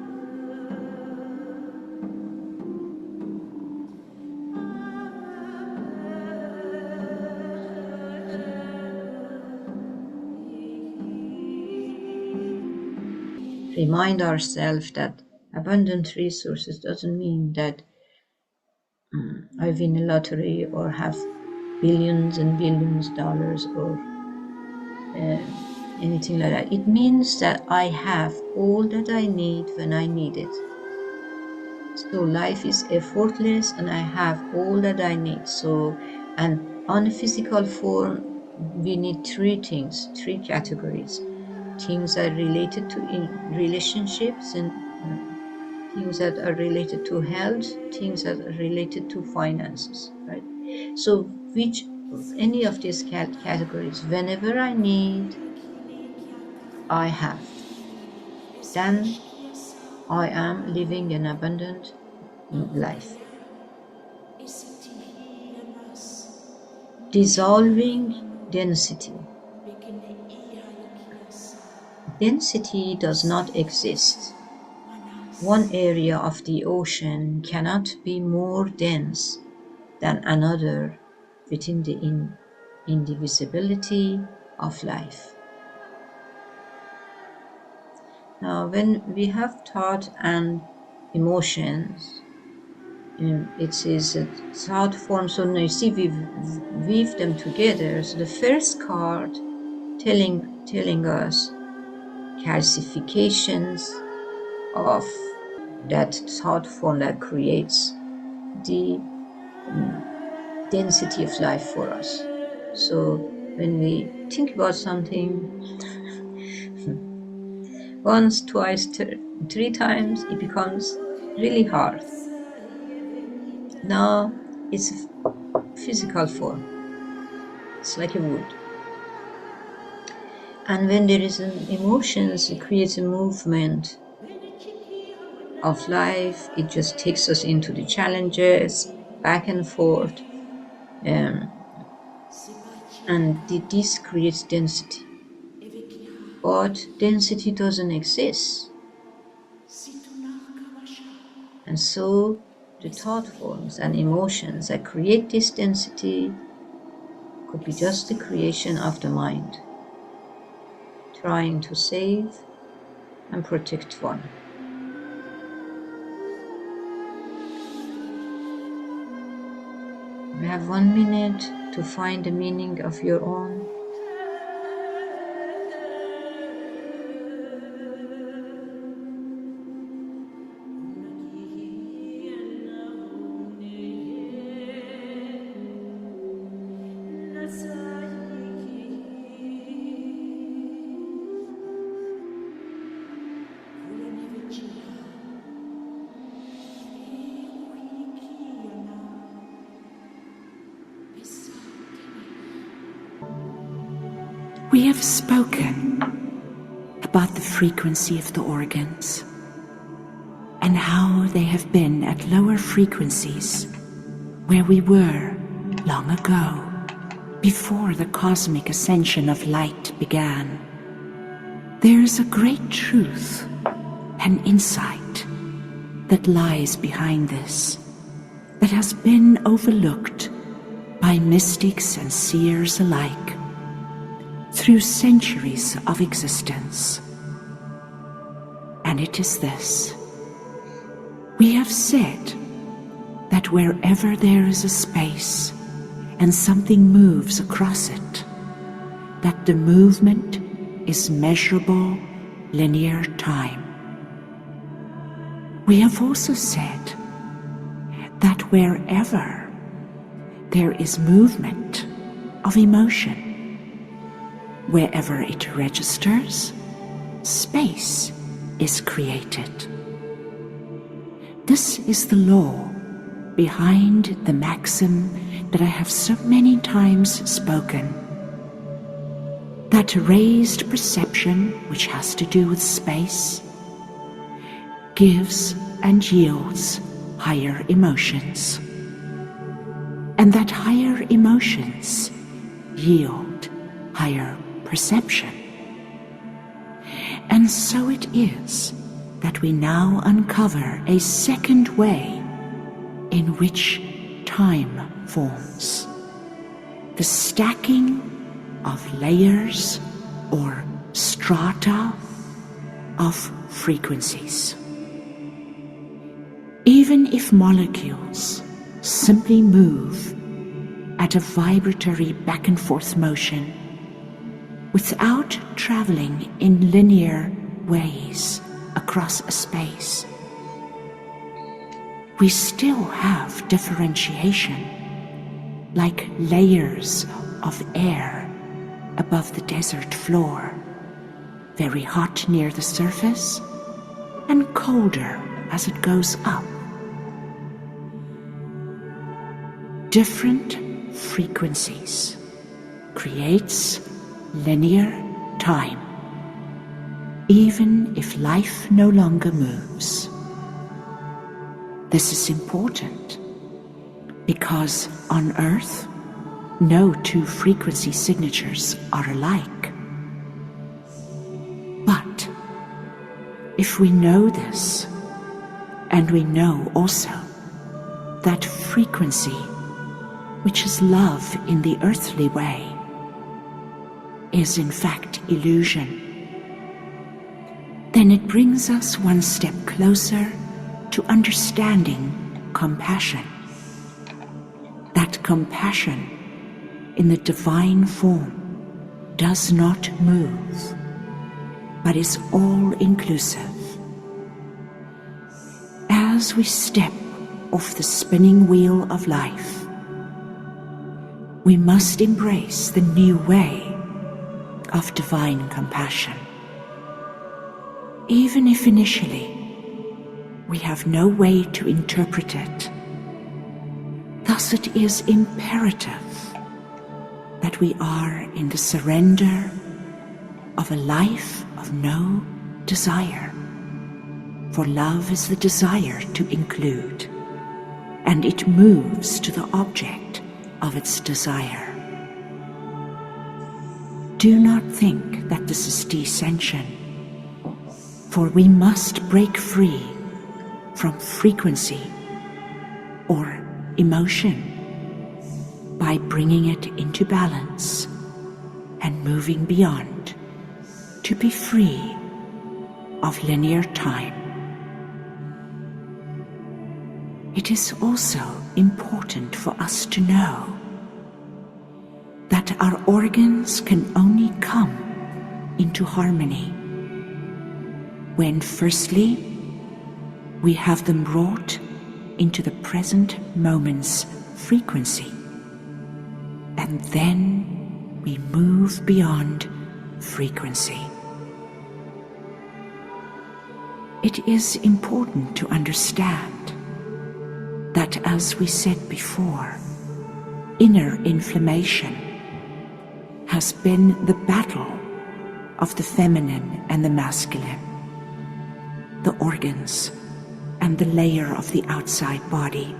Remind ourselves that abundant resources doesn't mean that I win a lottery or have billions and billions of dollars or anything like that. It means that I have all that I need when I need it. So life is effortless and I have all that I need. So, and on a physical form, we need three things, three categories. Things that are related to in relationships and things that are related to health, things that are related to finances, right? So which any of these categories, whenever I need, I have. Then I am living an abundant life. Dissolving density. Density does not exist. One area of the ocean cannot be more dense than another within the indivisibility of life. Now, when we have thought and emotions, it is a thought form. So now you see, we weave them together. So the first card telling us calcifications of that thought form that creates the density of life for us. So when we think about something once, twice, three times, it becomes really hard. Now it's a physical form. It's like a wood. And when there is an emotions, it creates a movement of life. It just takes us into the challenges, back and forth. And this creates density. But density doesn't exist. And so the thought forms and emotions that create this density could be just the creation of the mind, trying to save and protect one. We have 1 minute to find the meaning of your own. We have spoken about the frequency of the organs and how they have been at lower frequencies where we were long ago, before the cosmic ascension of light began. There is a great truth and insight that lies behind this, that has been overlooked by mystics and seers alike through centuries of existence. And it is this: we have said that wherever there is a space and something moves across it, that the movement is measurable linear time. We have also said that wherever there is movement of emotion, wherever it registers, space is created. This is the law behind the maxim that I have so many times spoken, that raised perception, which has to do with space, gives and yields higher emotions, and that higher emotions yield higher perception. And so it is that we now uncover a second way in which time forms, the stacking of layers or strata of frequencies. Even if molecules simply move at a vibratory back and forth motion without traveling in linear ways across a space, we still have differentiation, like layers of air above the desert floor, very hot near the surface and colder as it goes up. Different frequencies creates linear time, even if life no longer moves. This is important because on Earth, no two frequency signatures are alike. But if we know this, and we know also that frequency, which is love in the earthly way, is in fact illusion, then it brings us one step closer to understanding compassion. That compassion in the divine form does not move, but is all-inclusive. As we step off the spinning wheel of life, we must embrace the new way of divine compassion. Even if initially we have no way to interpret it, thus it is imperative that we are in the surrender of a life of no desire. For love is the desire to include, and it moves to the object of its desire. Do not think that this is descension, for we must break free from frequency or emotion by bringing it into balance and moving beyond to be free of linear time. It is also important for us to know that our organs can only come into harmony when firstly we have them brought into the present moment's frequency, and then we move beyond frequency. It is important to understand that, as we said before, inner inflammation has been the battle of the feminine and the masculine, the organs and the layer of the outside body.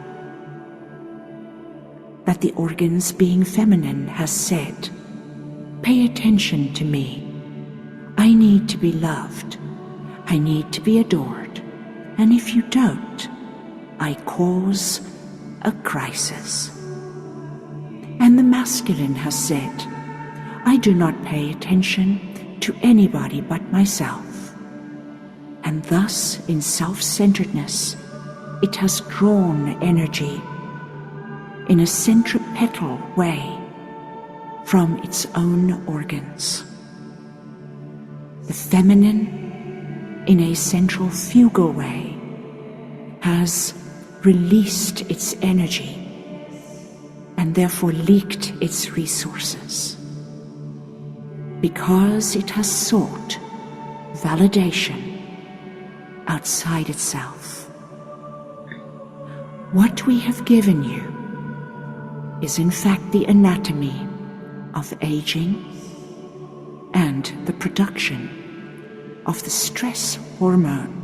That the organs, being feminine, has said, "Pay attention to me. I need to be loved. I need to be adored. And if you don't, I cause a crisis." And the masculine has said, "I do not pay attention to anybody but myself." And thus, in self-centeredness, it has drawn energy in a centripetal way from its own organs. The feminine in a central fugal way, has released its energy and therefore leaked its resources because it has sought validation outside itself. What we have given you is in fact the anatomy of aging and the production of the stress hormone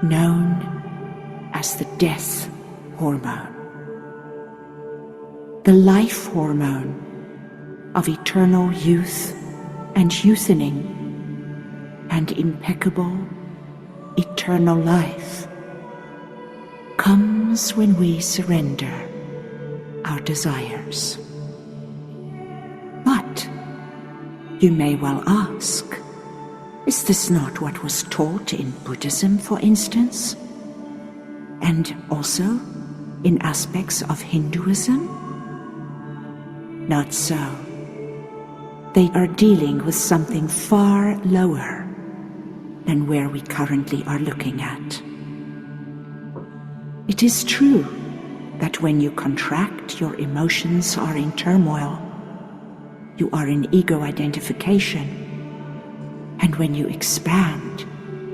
known as the death hormone, the life hormone of eternal youth and youthening and impeccable eternal life comes when we surrender our desires. But you may well ask, is this not what was taught in Buddhism, for instance? And also in aspects of Hinduism? Not so. They are dealing with something far lower than where we currently are looking at. It is true that when you contract, your emotions are in turmoil. You are in ego identification. And when you expand,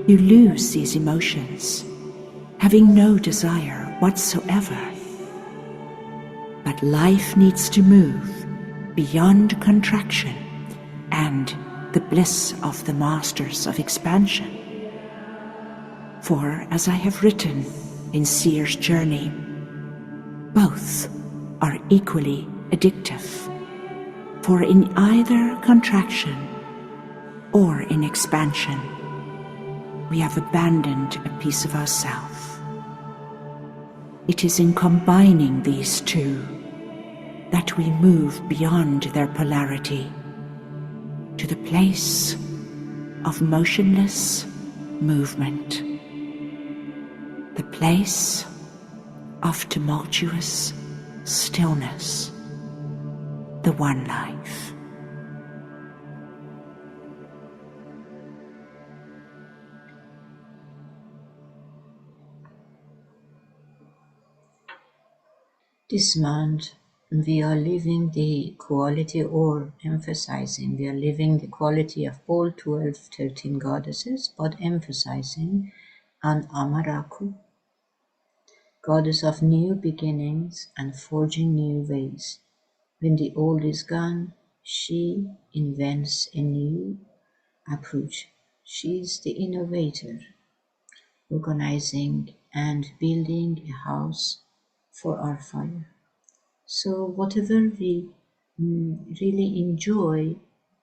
you lose these emotions, having no desire whatsoever. But life needs to move beyond contraction and the bliss of the masters of expansion. For, as I have written in Seer's Journey, both are equally addictive. For in either contraction or in expansion, we have abandoned a piece of ourself. It is in combining these two that we move beyond their polarity to the place of motionless movement, the place of tumultuous stillness, the one life. This month, we are living the quality, or emphasizing, we are living the quality of all 12, 13 goddesses, but emphasizing on Amaraku, goddess of new beginnings and forging new ways. When the old is gone, she invents a new approach. She is the innovator, organizing and building a house for our fire. So whatever we really enjoy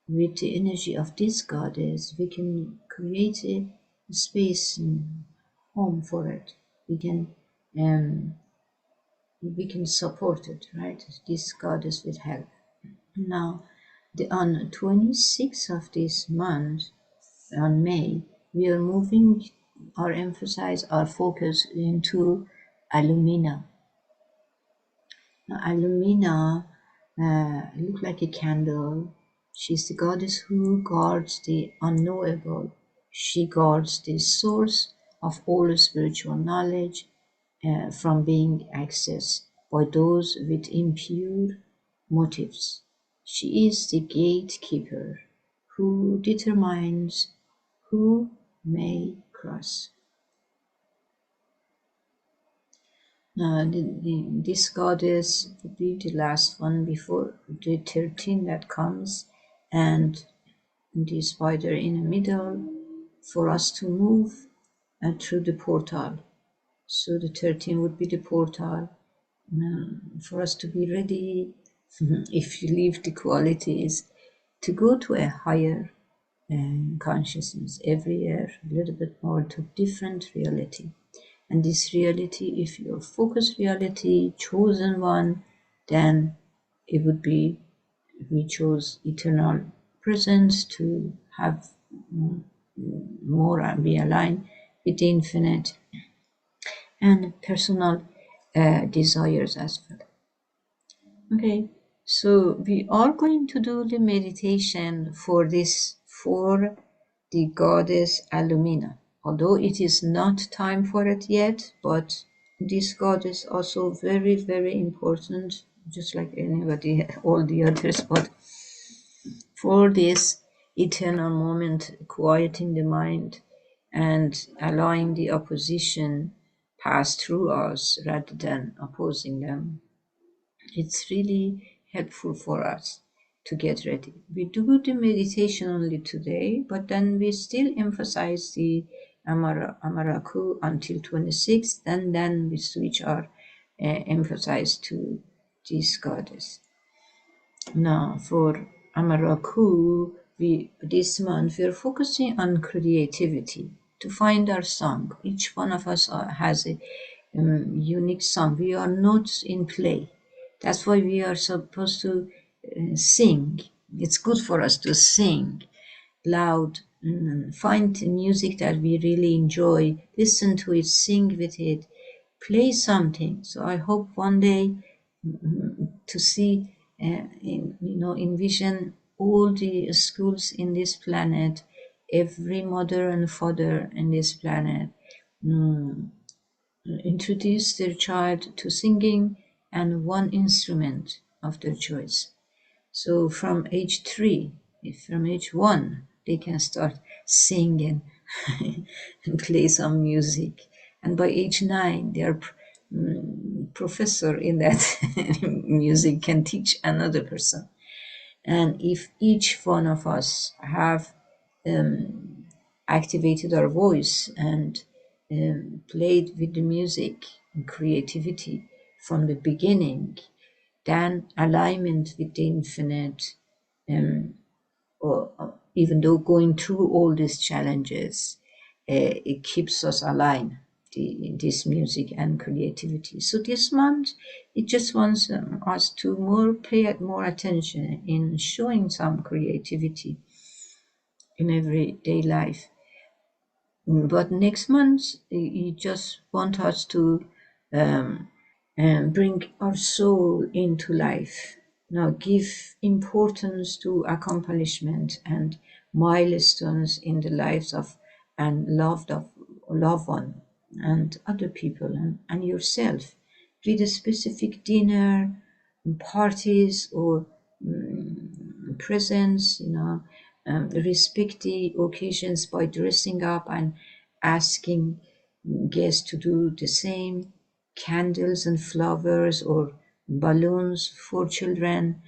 with the energy of this goddess, we can create a space, home for it. Um, we can support it, right? This goddess will help. Now, on 26th of this month, on May, we are moving our emphasis, our focus into Illumina. Now, Illumina look like a candle. She's the goddess who guards the unknowable. She guards the source of all spiritual knowledge from being accessed by those with impure motives. She is the gatekeeper who determines who may cross. This goddess would be the last one before the 13 that comes, and the spider in the middle for us to move through the portal. So the 13 would be the portal for us to be ready, if you leave the qualities, to go to a higher consciousness every year, a little bit more to different reality. And this reality, if your focus reality, chosen one, then it would be, we chose eternal presence to have more and be aligned with the infinite, and personal desires as well. Okay, so we are going to do the meditation for this 4 the goddess Illumina. Although it is not time for it yet, but this goddess also very, very important, just like anybody, all the others. But for this eternal moment, quieting the mind and allowing the opposition pass through us rather than opposing them, it's really helpful for us to get ready. We do the meditation only today, but then we still emphasize the Amaraku until 26th, and then we switch our emphasis to this goddess. Now, for Amaraku, this month we are focusing on creativity to find our song. Each one of us has a unique song. We are notes in play. That's why we are supposed to sing. It's good for us to sing loud, find music that we really enjoy, listen to it, sing with it, play something. So I hope one day to see, envision all the schools in this planet, every mother and father in this planet, introduce their child to singing and one instrument of their choice. So from age 3, if from age 1, they can start singing and play some music. And by age 9, they are professor in that music, can teach another person. And if each one of us have activated our voice and played with the music and creativity from the beginning, then alignment with the infinite, or even though going through all these challenges, it keeps us aligned, this music and creativity. So this month, it just wants us to pay more attention in showing some creativity in everyday life. But next month, you just want us to bring our soul into life. Now, give importance to accomplishment and milestones in the lives of and loved one and other people and yourself. With a specific dinner, parties, or presents, respect the occasions by dressing up and asking guests to do the same. Candles and flowers or balloons for children,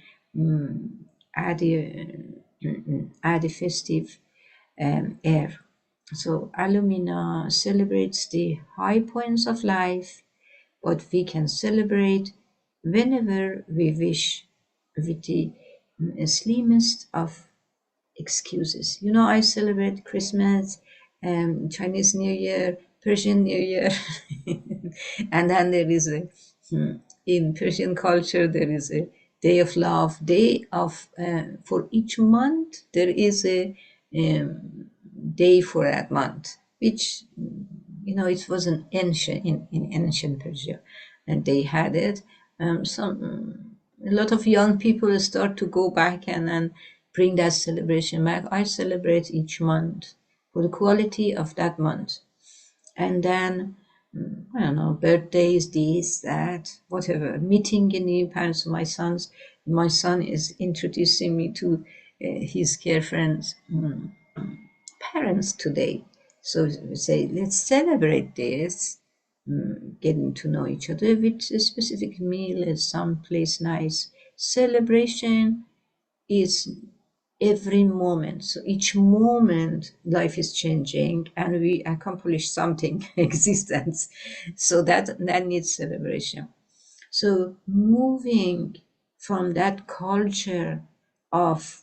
add a festive air. So Illumina celebrates the high points of life, but we can celebrate whenever we wish with the slimmest of excuses. I celebrate Christmas, Chinese New Year, Persian New Year, and then there is in Persian culture there is a day of love, day of for each month there is a day for that month, which it was an ancient in ancient Persia, and they had it. A lot of young people start to go back and bring that celebration back. I celebrate each month for the quality of that month. And then, I don't know, birthdays, this, that, whatever, meeting a new parents. My son is introducing me to his girlfriend's parents today. So we say, let's celebrate this, getting to know each other with a specific meal at some place nice. Celebration is every moment. So each moment life is changing and we accomplish something existence. So that needs celebration. So moving from that culture of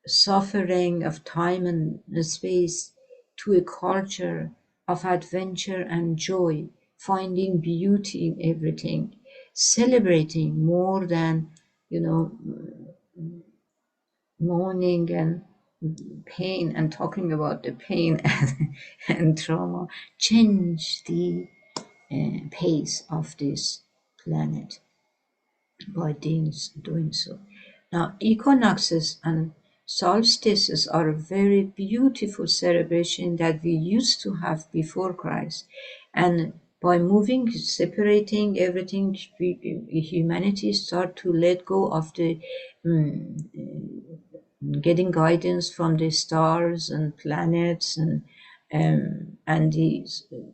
suffering of time and space to a culture of adventure and joy, finding beauty in everything, celebrating more than, mourning and pain and talking about the pain and trauma. Change the pace of this planet by doing so. Now, equinoxes and solstices are a very beautiful celebration that we used to have before Christ. And by moving, separating everything, humanity start to let go of the getting guidance from the stars and planets and the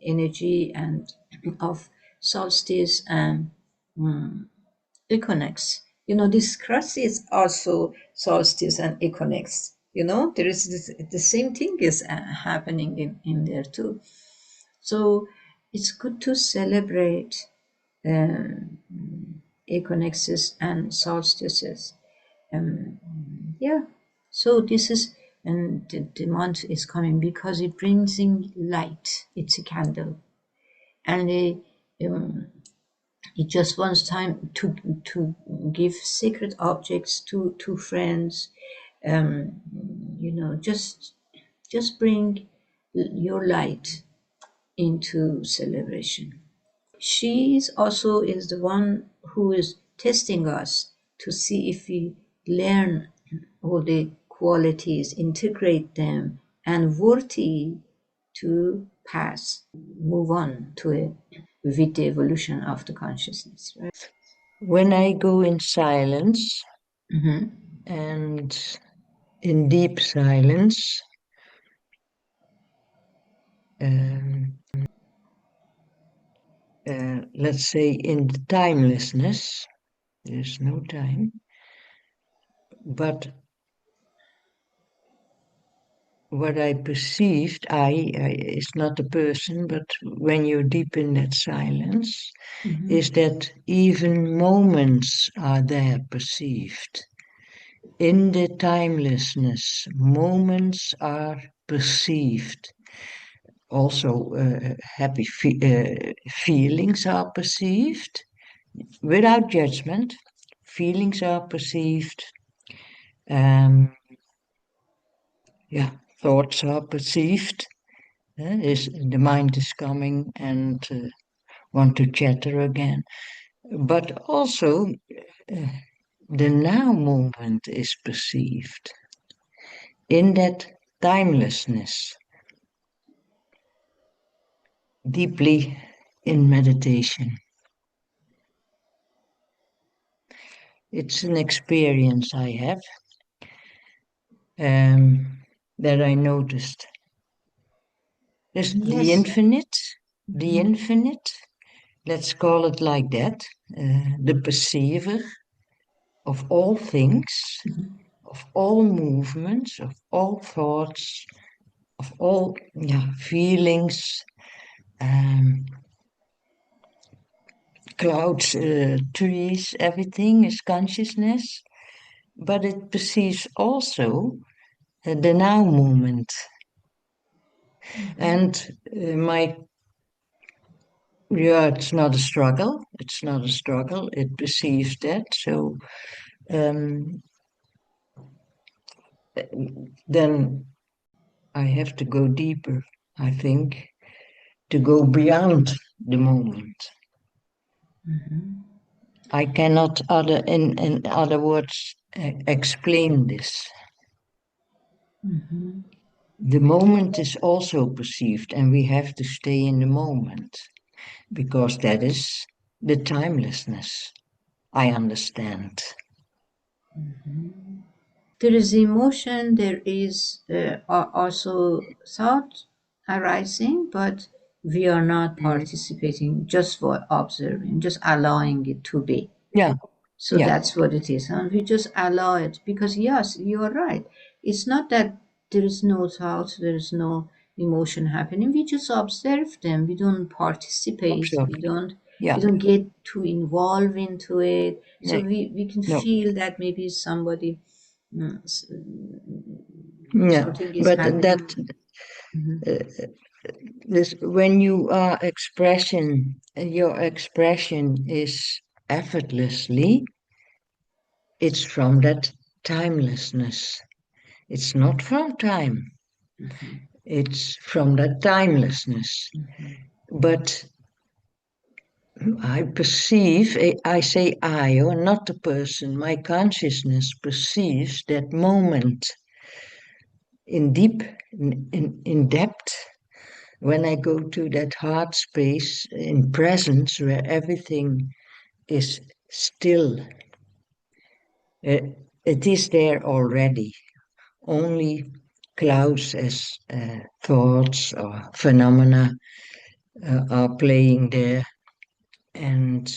energy and of solstice and equinox. This cross is also solstice and equinox. There is the same thing is happening in there too. So it's good to celebrate um, equinoxes and solstices. Yeah. So this is, and the month is coming because it brings in light. It's a candle, and it just wants time to give sacred objects to friends. Um, just bring your light into celebration. She is also is the one who is testing us to see if we learn all the qualities, integrate them, and worthy to pass, move on to it with the evolution of the consciousness, right? When I go in silence and in deep silence, let's say in the timelessness, there's no time, but what I perceived, I is not a person, but when you're deep in that silence, is that even moments are there perceived. In the timelessness, moments are perceived. Also, happy feelings are perceived without judgment. Feelings are perceived. Um, yeah, thoughts are perceived. The mind is coming and want to chatter again. But also, the now moment is perceived in that timelessness, deeply in meditation. It's an experience I have that I noticed. There's the Yes. infinite, let's call it like that, the perceiver of all things, of all movements, of all thoughts, of all feelings, clouds, trees, everything is consciousness, but it perceives also the now moment. And it's not a struggle. It's not a struggle. It perceives that. So then I have to go deeper, I think, to go beyond the moment. I cannot, in other words, explain this. The moment is also perceived, and we have to stay in the moment because that is the timelessness. I understand. There is emotion, there is also thought arising, but we are not participating, just for observing, just allowing it to be. Yeah, So yeah, that's what it is. And we just allow it because, yes, you are right. It's not that there is no thought, there is no emotion happening. We just observe them. We don't participate. observe. We Yeah, don't get too involved into it. So no, we can no. feel that maybe somebody Yeah, something is but that happening. Mhm. this when you are your expression is effortlessly. It's from that timelessness. It's not from time. It's from that timelessness. But I perceive, I say I, or not the person, my consciousness perceives that moment in deep, in depth, when I go to that heart space in presence where everything is still. It is there already. Only clouds as thoughts or phenomena are playing there, and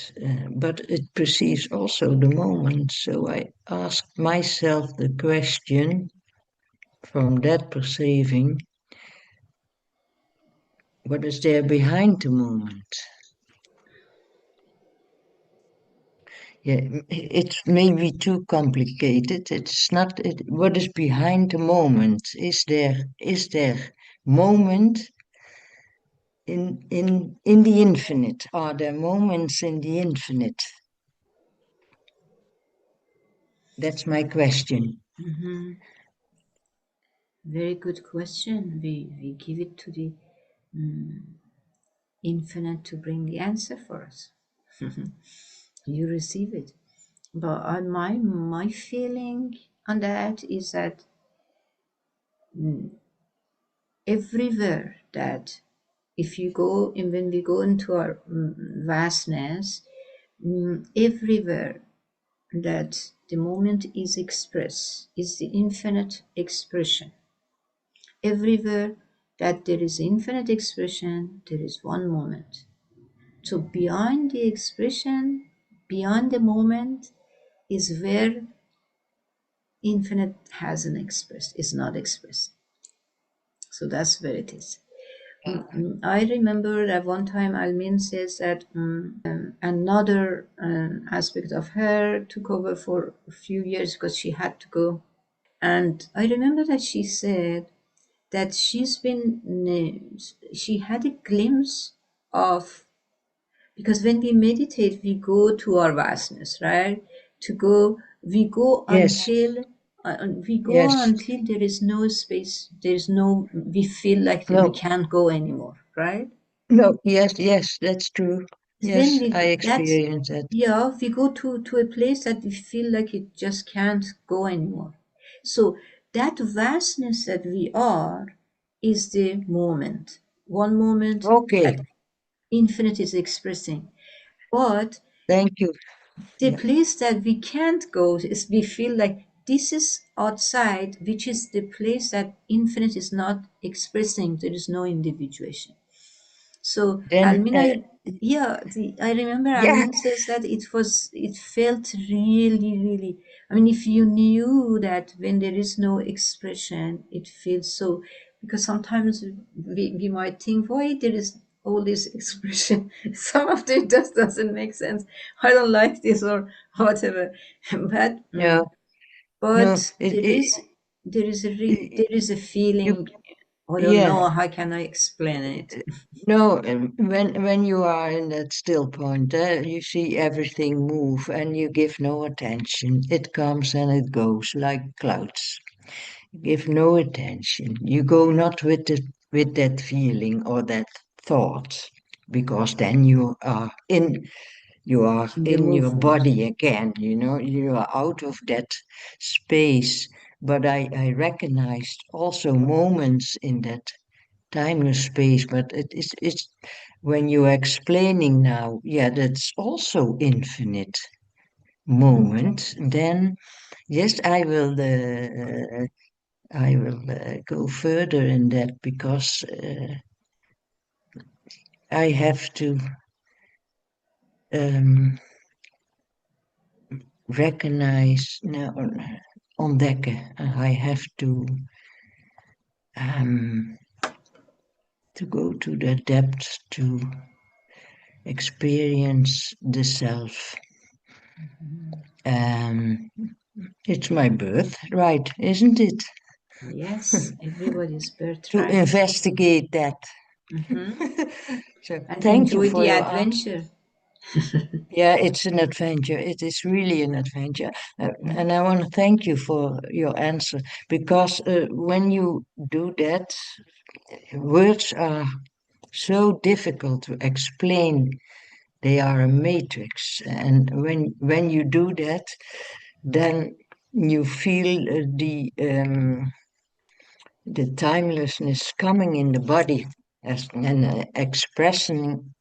but it perceives also the moment. So I ask myself the question from that perceiving, what is there behind the moment? Yeah, it's maybe too complicated. It's not what is behind the moment. Is there moment in the infinite? Are there moments in the infinite? That's my question. Mm-hmm. Very good question. We give it to the infinite to bring the answer for us. You receive it. But my feeling on that is that everywhere that if you go and when we go into our vastness, everywhere that the moment is expressed is the infinite expression. Everywhere that there is infinite expression, there is one moment. So beyond the expression, beyond the moment, is where infinite hasn't expressed, is not expressed. So that's where it is. I remember that one time Almin says that another aspect of her took over for a few years because she had to go. And I remember that she said that she had a glimpse of, because when we meditate, we go to our vastness, right? We go Yes, until yes. there is no space, we feel like that we No, can't go anymore, right? no. Yes, yes. That's true. When Yes, we I that's experience that. Yeah, we go to a place that we feel like it just can't go anymore. So that vastness that we are is the moment, one moment Okay. that infinite is expressing. But Thank you. the Yeah. place that we can't go is we feel like this is outside, which is the place that infinite is not expressing. There is no individuation. So Then, Almina, I remember yeah. Almin says that it felt really, really. I mean, if you knew that when there is no expression, it feels so. Because sometimes we might think, why there is all this expression? Some of it just doesn't make sense. I don't like this or whatever. But No, no. but there is a You, feeling. I don't yeah. know how can I explain it. No, when you are in that still point, you see everything move and you give no attention. It comes and it goes like clouds. You give no attention. You go not with that feeling or that thought, because then you are In the in your movement. body again. You are out of that space. But I recognized also moments in that timeless space, but it's when you're explaining now, yeah, that's also infinite moment. Then yes, I will go further in that, because I have to um, recognize now, ontdekken. I have um, to go to the depth to experience the self. Um, it's my birthright, isn't it? Yes, everybody's To birthright. investigate that. Hmm. So And thank you enjoy for the your answer. adventure. Yeah, it's an adventure. It is really an adventure. Mhm. And I want to thank you for your answer, because when you do that, words are so difficult to explain They are a matrix. And when you do that, then you feel the timelessness coming in the body and expressing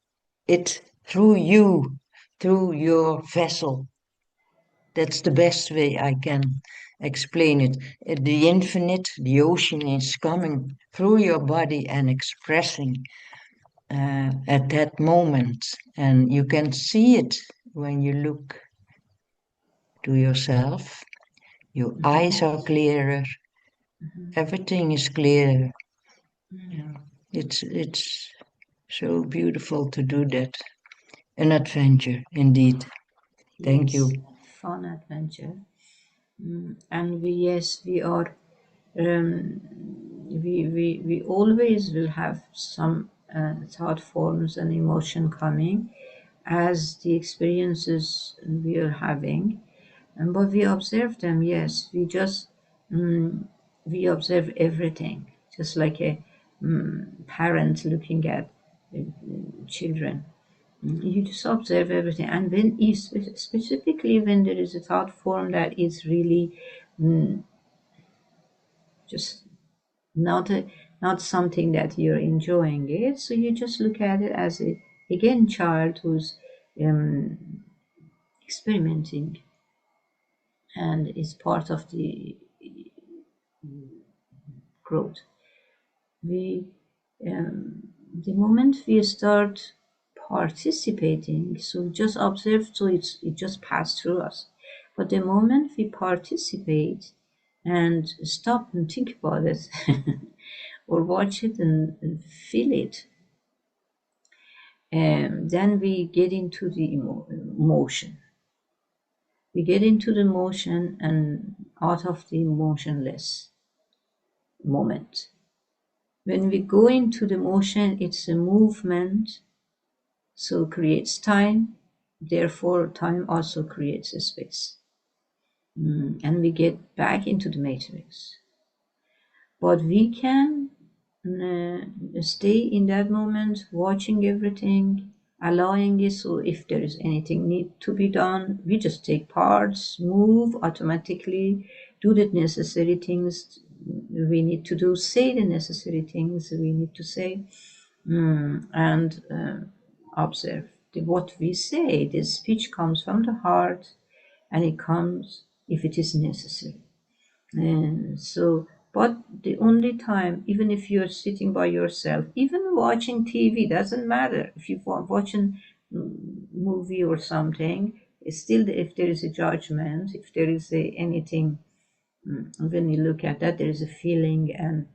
it through you, through your vessel. That's the best way I can explain it. The infinite, the ocean is coming through your body and expressing at that moment. And you can see it when you look to yourself. Your eyes are clearer, everything is clearer. Yeah. It's so beautiful to do that. An adventure, indeed. Thank you. Yes, fun adventure. And we, yes, we are, um, we always will have some thought forms and emotion coming as the experiences we are having. But we observe them, yes, we observe everything, just like a parent looking at children. You just observe everything, and when you specifically when there is a thought form that is really just not not something that you're enjoying it, so you just look at it as a again child who's um, experimenting and is part of the growth. We the moment we start participating, so just observe, so it just passed through us. But the moment we participate and stop and think about it or watch it and feel it, then we get into the emotion. We get into the motion and out of the emotionless moment. When we go into the motion, it's a movement, so creates time. Therefore, time also creates a space. And we get back into the matrix. But we can stay in that moment, watching everything, allowing it. So if there is anything need to be done, we just take parts, move automatically, do the necessary things we need to do, say the necessary things we need to say, and observe. What we say, the speech comes from the heart, and it comes if it is necessary. And so, but the only time, even if you're sitting by yourself, even watching TV, doesn't matter. If you're watching movie or something, it's still if there is a judgment, if there is anything, when you look at that, there is a feeling and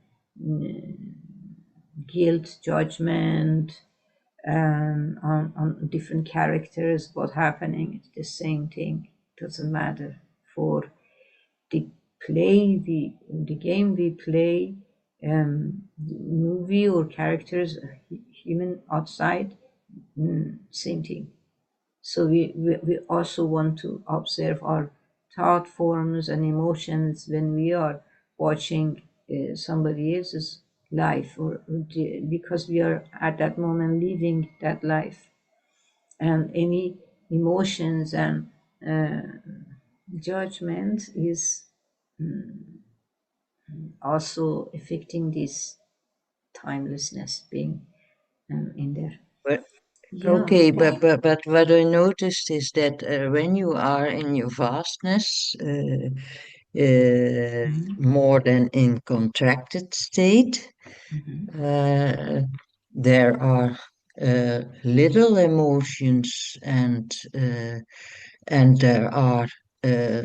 guilt, judgment, on different characters, what's happening, it's the same thing. Doesn't matter. For the the game we play, movie or characters, human outside, same thing. So we also want to observe our thought forms and emotions when we are watching somebody else's life, because we are at that moment living that life, and any emotions and judgment is also affecting this timelessness being in there. But Yeah. okay, but what I noticed is that when you are in your vastness, more than in contracted state, uh, there are little emotions and there are uh,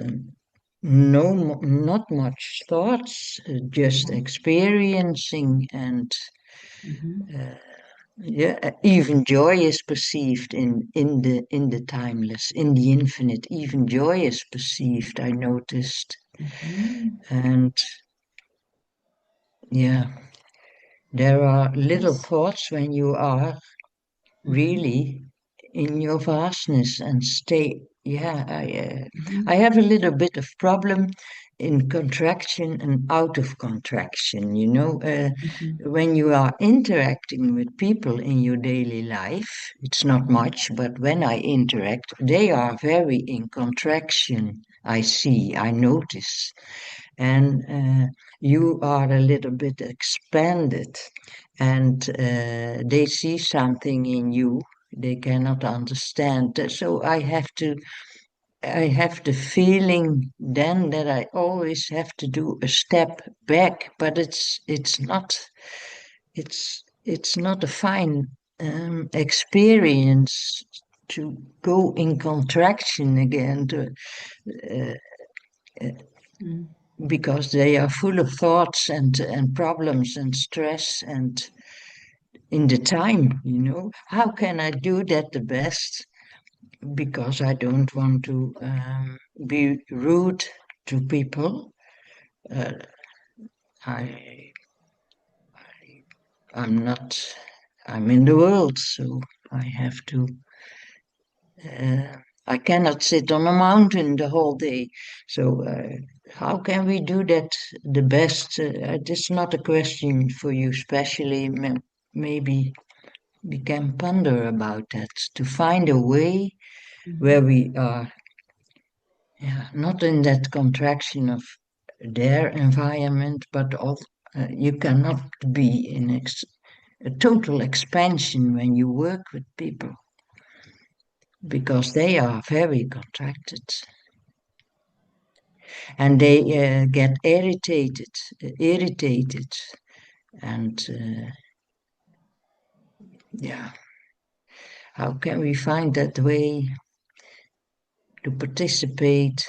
not much thoughts, just experiencing and yeah, even joy is perceived in the timeless, in the infinite. Even joy is perceived. I noticed, and yeah, there are little Yes. thoughts when you are really in your vastness and stay. Yeah, I have a little bit of problem in contraction and out of contraction. You know, Mm-hmm. when you are interacting with people in your daily life, it's not much, but when I interact, they are very in contraction. I notice. And you are a little bit expanded, and they see something in you they cannot understand. So I have the feeling then that I always have to do a step back, but it's not a fine experience to go in contraction again Mm. because they are full of thoughts and problems and stress and in the time, you know. How can I do that the best? Because I don't want to be rude to people. Uh, I, I'm not, I'm in the world, so I have to, uh, I cannot sit on a mountain the whole day. So, how can we do that the best? It's not a question for you, especially. Maybe we can ponder about that to find a way Mm-hmm. where we are, yeah, not in that contraction of their environment, but you cannot be in a total expansion when you work with people because they are very contracted and they get irritated, and yeah, how can we find that way to participate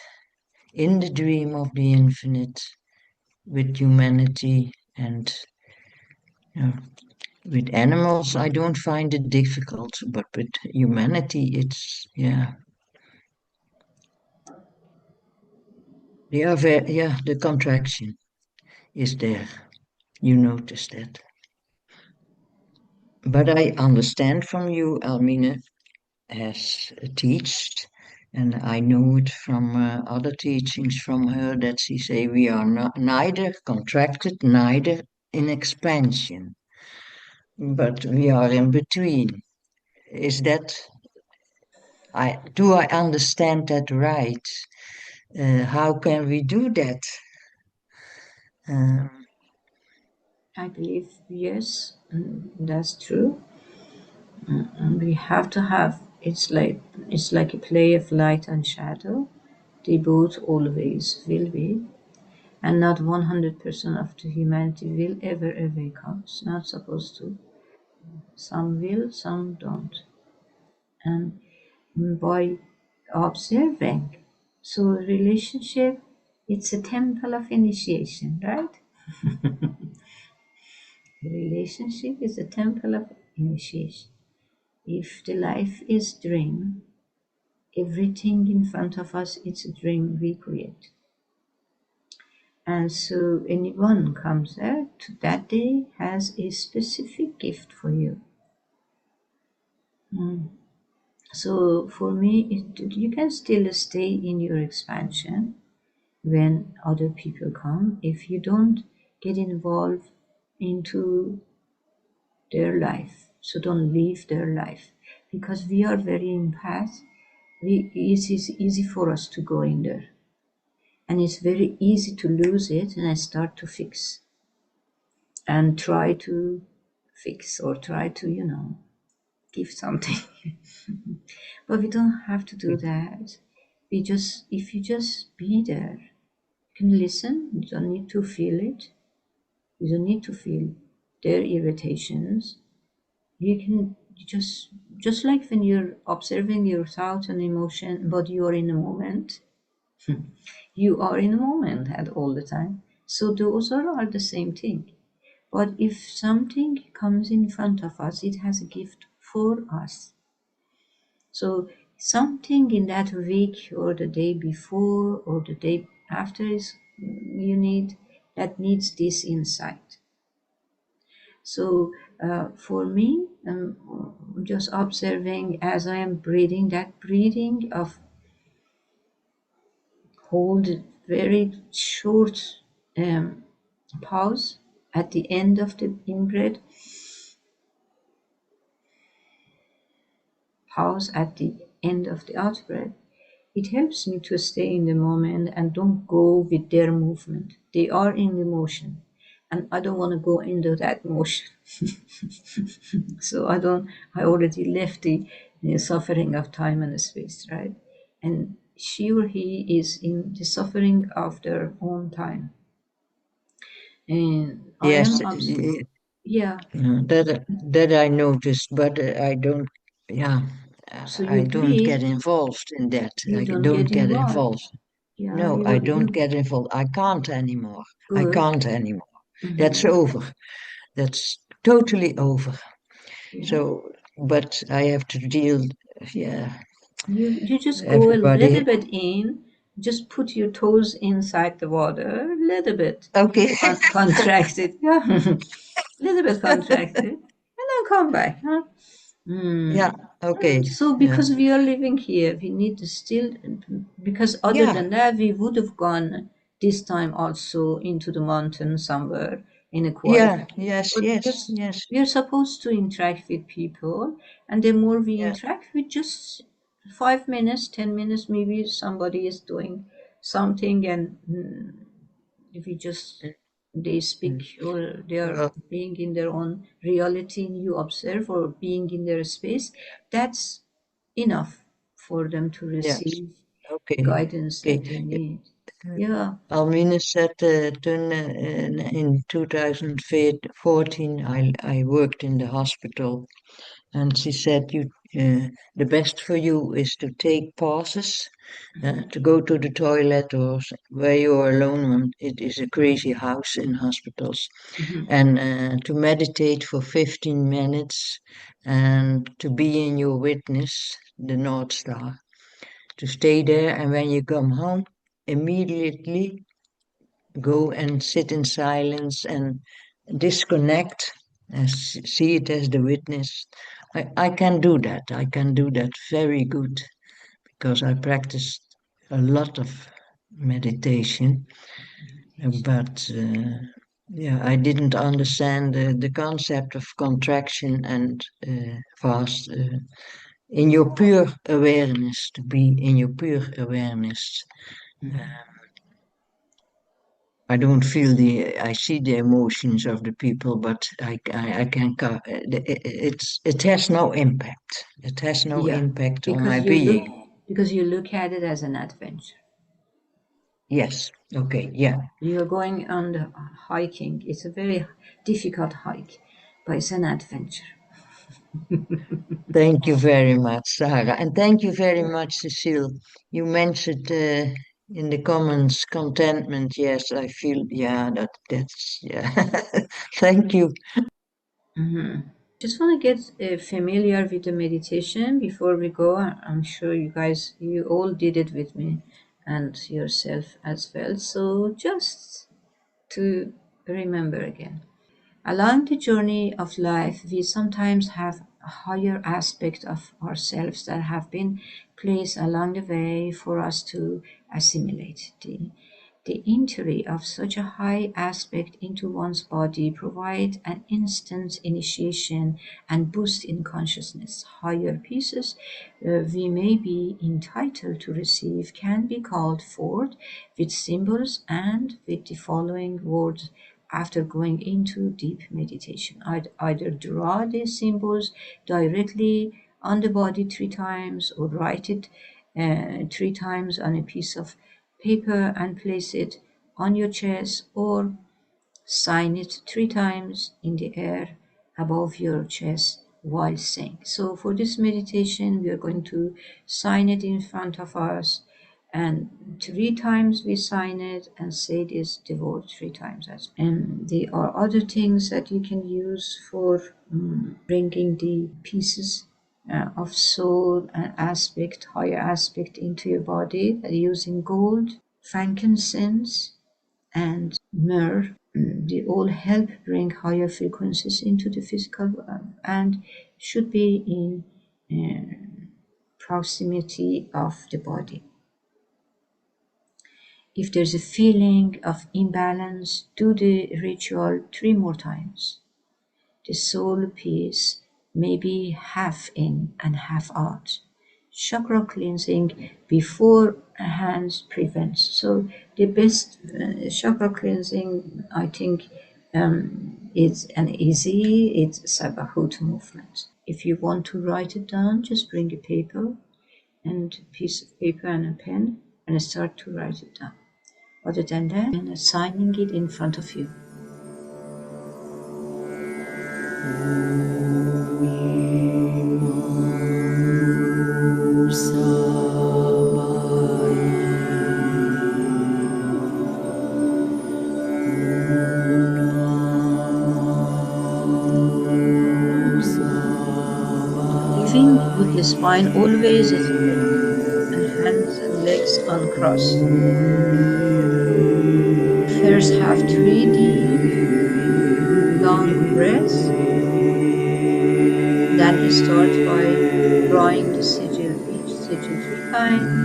in the dream of the infinite with humanity and you know, with animals, I don't find it difficult, but with humanity, it's yeah, they are very yeah. The contraction is there. You notice that, but I understand from you, Almine has taught, and I know it from other teachings from her that she say we are not neither contracted, neither in expansion, but we are in between. Is that I understand that right? How can we do that? Um, I believe yes, that's true. And we have to have it's like a play of light and shadow. They both always will be, and not 100% of the humanity will ever awaken. It's not supposed to. Some will, some don't. And by observing, so relationship, it's a temple of initiation, right? Relationship is a temple of initiation. If the life is dream, everything in front of us it's a dream we create. And so anyone comes there to that day has a specific gift for you. So for me, you can still stay in your expansion when other people come if you don't get involved into their life. So don't leave their life because we are very empath. It's easy for us to go in there, and it's very easy to lose it and I start to fix and try to fix or try to give something. But we don't have to do that. We just if you just be there, you can listen. You don't need to feel it. You don't need to feel their irritations. You can just like when you're observing your thoughts and emotion, but you are in the moment. You are in the moment at all the time. So those are the same thing. But if something comes in front of us, it has a gift for us. So something in that week or the day before or the day after is that needs this insight. So for me, just observing as I am breathing, that breathing of hold very short pause at the end of the in-breath, pause at the end of the out-breath, it helps me to stay in the moment and don't go with their movement. They are in the motion, and I don't want to go into that motion. So I already left the suffering of time and space, right? And she or he is in the suffering of their own time. And I Yes, am, yeah. that I noticed, but I don't. Yeah, So you I don't breathe, get involved in that. you I don't don't get get involved. involved. Yeah, No, I don't you get involved. I can't anymore. I good. can't anymore. That's Hmm. over. That's totally over. Yeah. So, but I have to deal. Yeah, You just go a everybody. little bit in, just put your toes inside the water, a little bit Okay. contracted, yeah, a little bit contracted, and then come back. Huh? Yeah. Mm. Okay. So Yeah. because we are living here, we need to still, because other Yeah. than that, we would have gone this time also into the mountain somewhere in a quiet Yeah. place. Yes. But Yes. Yes. we're supposed to interact with people, and the more we Yeah. interact with just 5 minutes, 10 minutes, maybe somebody is doing something, and if we just they speak Mm. or they are Well. being in their own reality and you observe or being in their space, that's enough for them to Yes. receive the Okay. guidance Okay. that they need. Yeah. Almine said in 2014, I worked in the hospital, and she said, the best for you is to take pauses, to go to the toilet or where you are alone. When it is a crazy house in hospitals, Mhm. and to meditate for 15 minutes, and to be in your witness, the North Star, to stay there, and when you come home, immediately go and sit in silence and disconnect and see it as the witness. I can do that. I can do that very good because I practiced a lot of meditation, but yeah, I didn't understand the concept of contraction and fast. In your pure awareness, to be in your pure awareness. I don't feel I see the emotions of the people, but I can, it has no impact. It has no Yeah, impact on my because being. you look at it as an adventure. Yes. Okay. Yeah. You are going on the hiking. It's a very difficult hike, but it's an adventure. Thank you very much, Sarah. And thank you very much, Cecile. You mentioned in the comments contentment. Yes, I feel, yeah, that's, yeah. Thank you. Just want to get familiar with the meditation before we go. I'm sure you all did it with me and yourself as well. So just to remember again. Along the journey of life, we sometimes have a higher aspect of ourselves that have been placed along the way for us to assimilate. The entry of such a high aspect into one's body provides an instant initiation and boost in consciousness. Higher pieces we may be entitled to receive can be called forth with symbols and with the following words after going into deep meditation. I'd either draw these symbols directly on the body 3 times or write it 3 times on a piece of paper and place it on your chest or sign it 3 times in the air above your chest while saying. So for this meditation, we are going to sign it in front of us and 3 times we sign it and say this the word 3 times as well. And there are other things that you can use for bringing the pieces of soul and aspect, higher aspect into your body using gold, frankincense, and myrrh. They all help bring higher frequencies into the physical and should be in proximity of the body. If there's a feeling of imbalance, do the ritual 3 more times. The soul piece may be half in and half out. Chakra cleansing before hands prevents. So the best chakra cleansing, I think, is an easy, it's Sabahut movement. If you want to write it down, just bring a paper and a piece of paper and a pen and start to write it down. Other than that, and assigning it in front of you. Living with the spine always straight and hands and legs uncrossed. First have 3 deep, long breaths. Then start by drawing the sigil, each sigil 3 times.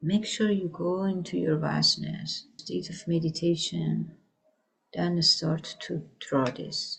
Make sure you go into your vastness, state of meditation, then start to draw this.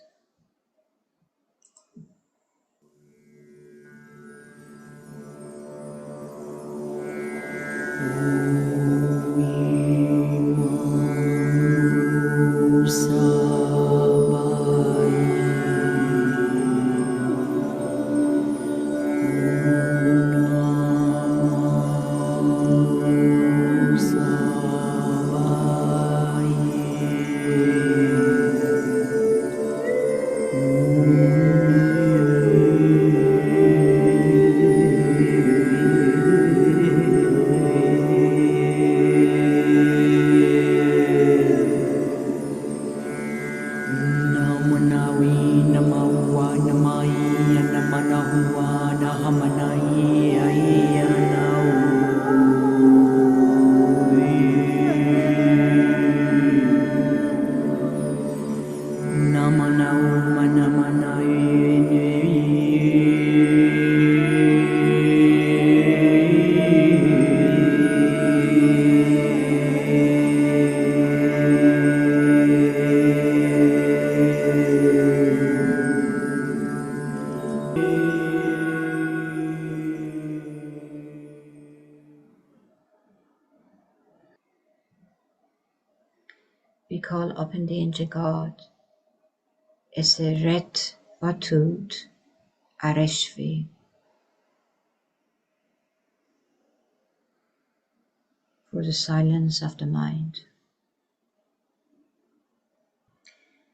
We call upon the angel God Eseret Batud Areshvi for the silence of the mind.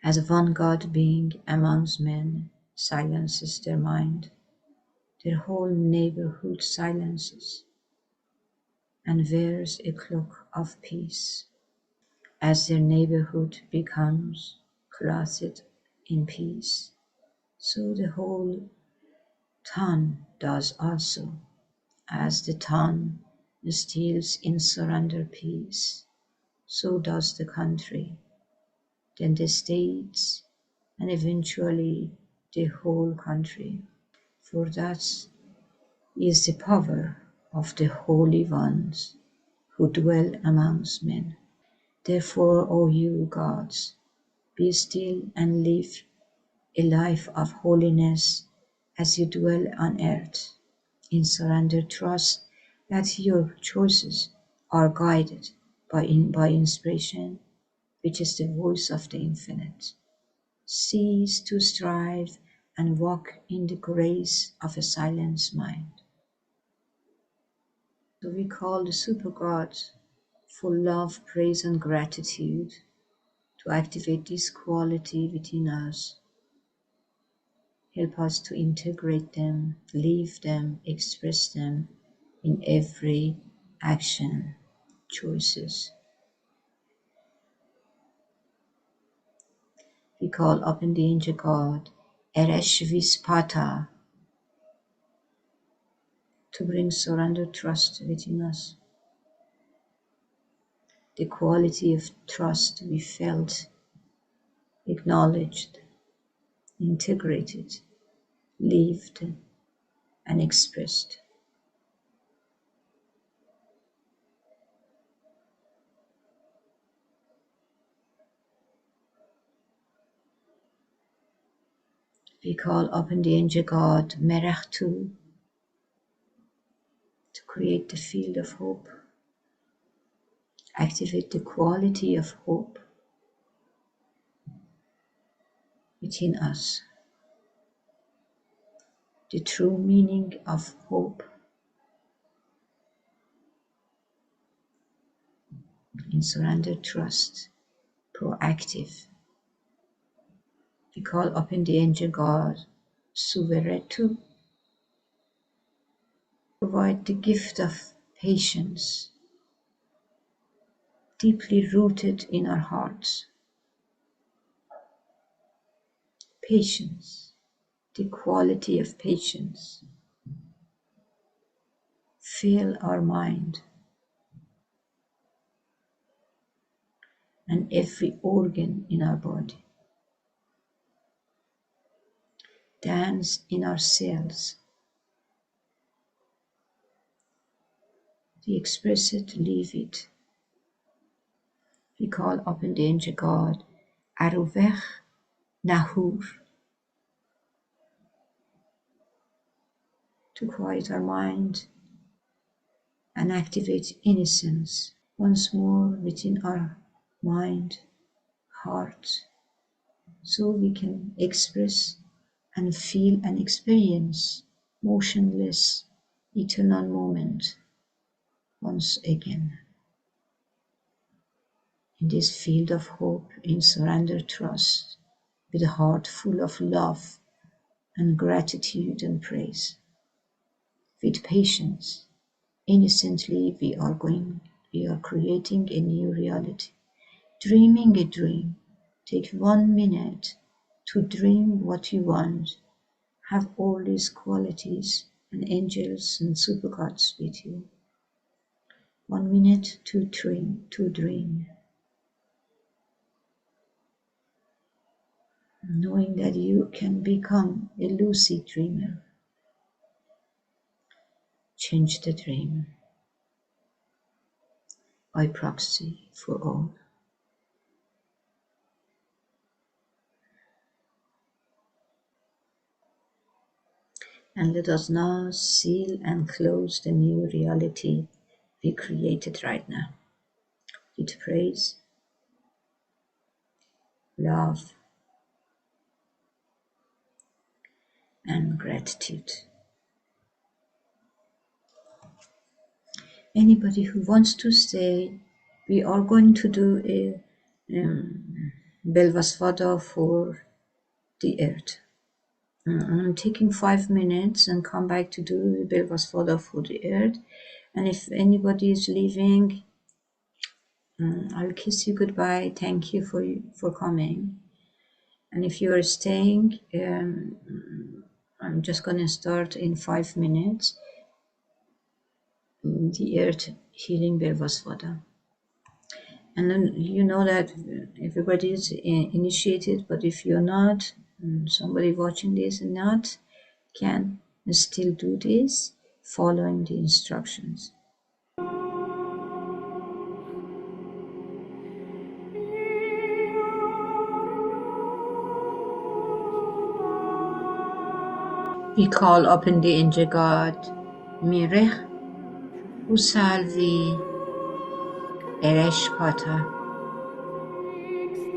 As one God being amongst men silences their mind, their whole neighborhood silences and wears a cloak of peace. As their neighborhood becomes clothed in peace, so the whole town does also. As the town steals in surrender peace, so does the country, then the states, and eventually the whole country. For that is the power of the holy ones who dwell amongst men. Therefore, O you gods, be still and live a life of holiness as you dwell on earth. In surrender, trust that your choices are guided by inspiration, which is the voice of the infinite. Cease to strive and walk in the grace of a silenced mind. So we call the super God for love, praise, and gratitude to activate this quality within us. Help us to integrate them, live them, express them in every action, choices. We call upon the angel God, Ereshvispata, to bring surrender trust within us. The quality of trust we felt, acknowledged, integrated, lived, and expressed. We call upon the angel God, Merechtu, to create the field of hope, activate the quality of hope within us. The true meaning of hope in surrender trust, proactive. We call upon the angel God, Suveretu, provide the gift of patience, deeply rooted in our hearts. Patience, the quality of patience. Fill our mind and every organ in our body. Dance in our cells. We express it, live it. We call upon the angel God, Aruvech Nahur, to quiet our mind and activate innocence once more within our mind, heart, so we can express and feel and experience motionless, eternal moment once again. In this field of hope, in surrender trust, with a heart full of love and gratitude and praise. With patience, innocently we are creating a new reality, dreaming a dream. Take 1 minute to dream what you want. Have all these qualities and angels and super gods with you. 1 minute to dream. Knowing that you can become a lucid dreamer. Change the dream by proxy for all. And let us now seal and close the new reality we created right now with praise, love, and gratitude. Anybody who wants to stay, we are going to do a Belvasvada for the earth. I'm taking 5 minutes and come back to do the Belvasvada for the earth. And if anybody is leaving, I'll kiss you goodbye. Thank you for coming. And if you are staying, I'm just going to start in 5 minutes. The earth healing Belvasvada. And then you know that everybody is initiated, but if you're not, somebody watching this and not, can still do this following the instructions. We call upon the angel god Mirech Usalvi Ereshkata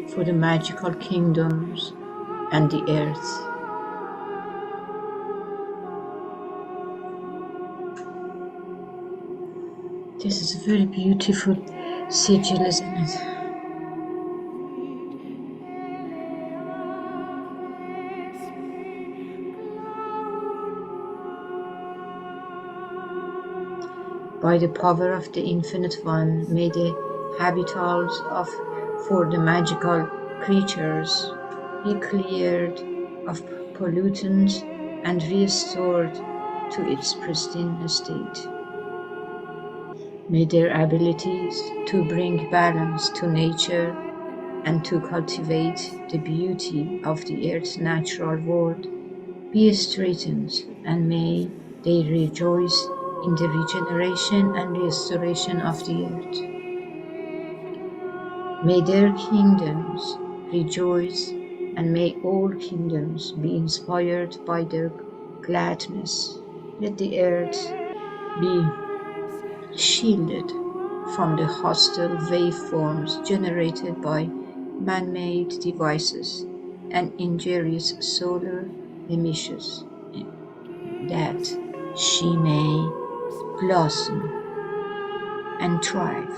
for the magical kingdoms and the earth. This is a very beautiful sigil, isn't it? By the power of the Infinite One, may the habitats for the magical creatures be cleared of pollutants and restored to its pristine state. May their abilities to bring balance to nature and to cultivate the beauty of the earth's natural world be straightened, and may they rejoice in the regeneration and restoration of the earth. May their kingdoms rejoice, and may all kingdoms be inspired by their gladness. Let the earth be shielded from the hostile waveforms generated by man-made devices and injurious solar emissions, that she may blossom and thrive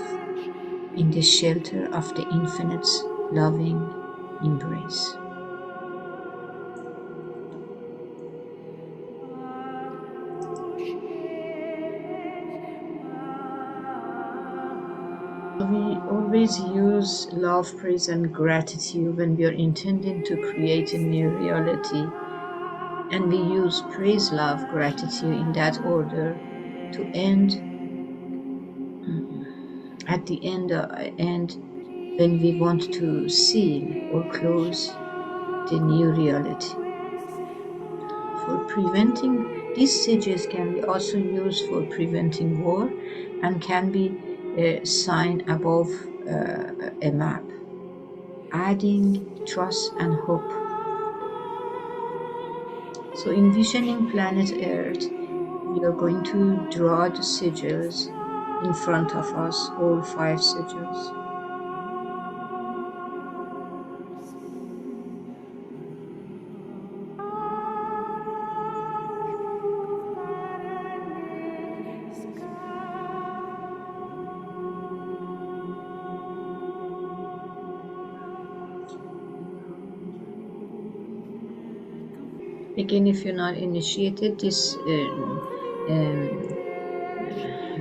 in the shelter of the Infinite's loving embrace. We always use love, praise, and gratitude when we are intending to create a new reality. And we use praise, love, gratitude in that order to end at the end when we want to seal or close the new reality. For preventing, these sigils can be also used for preventing war and can be a sign above a map, adding trust and hope. So envisioning planet Earth, we are going to draw the sigils in front of us, all 5 sigils. Again, if you're not initiated, this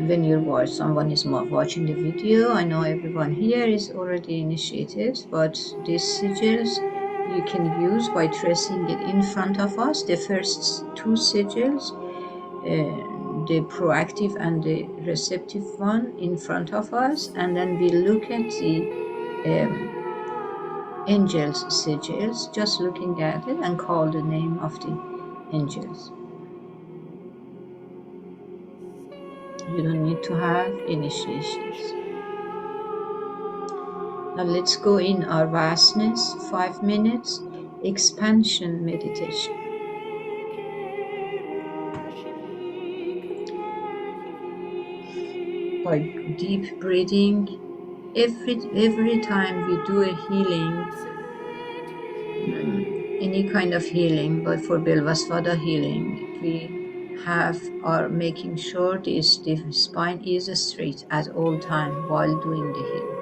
when you're someone is watching the video, I know everyone here is already initiated, but these sigils you can use by tracing it in front of us. The first 2 sigils, the proactive and the receptive one in front of us, and then we look at the angels sigils, just looking at it, and call the name of the angels. You don't need to have initiations. Now let's go in our vastness, 5 minutes, expansion meditation. By deep breathing, every time we do a healing, any kind of healing, but for Belvasvada healing, we are making sure the spine is straight at all time while doing the healing.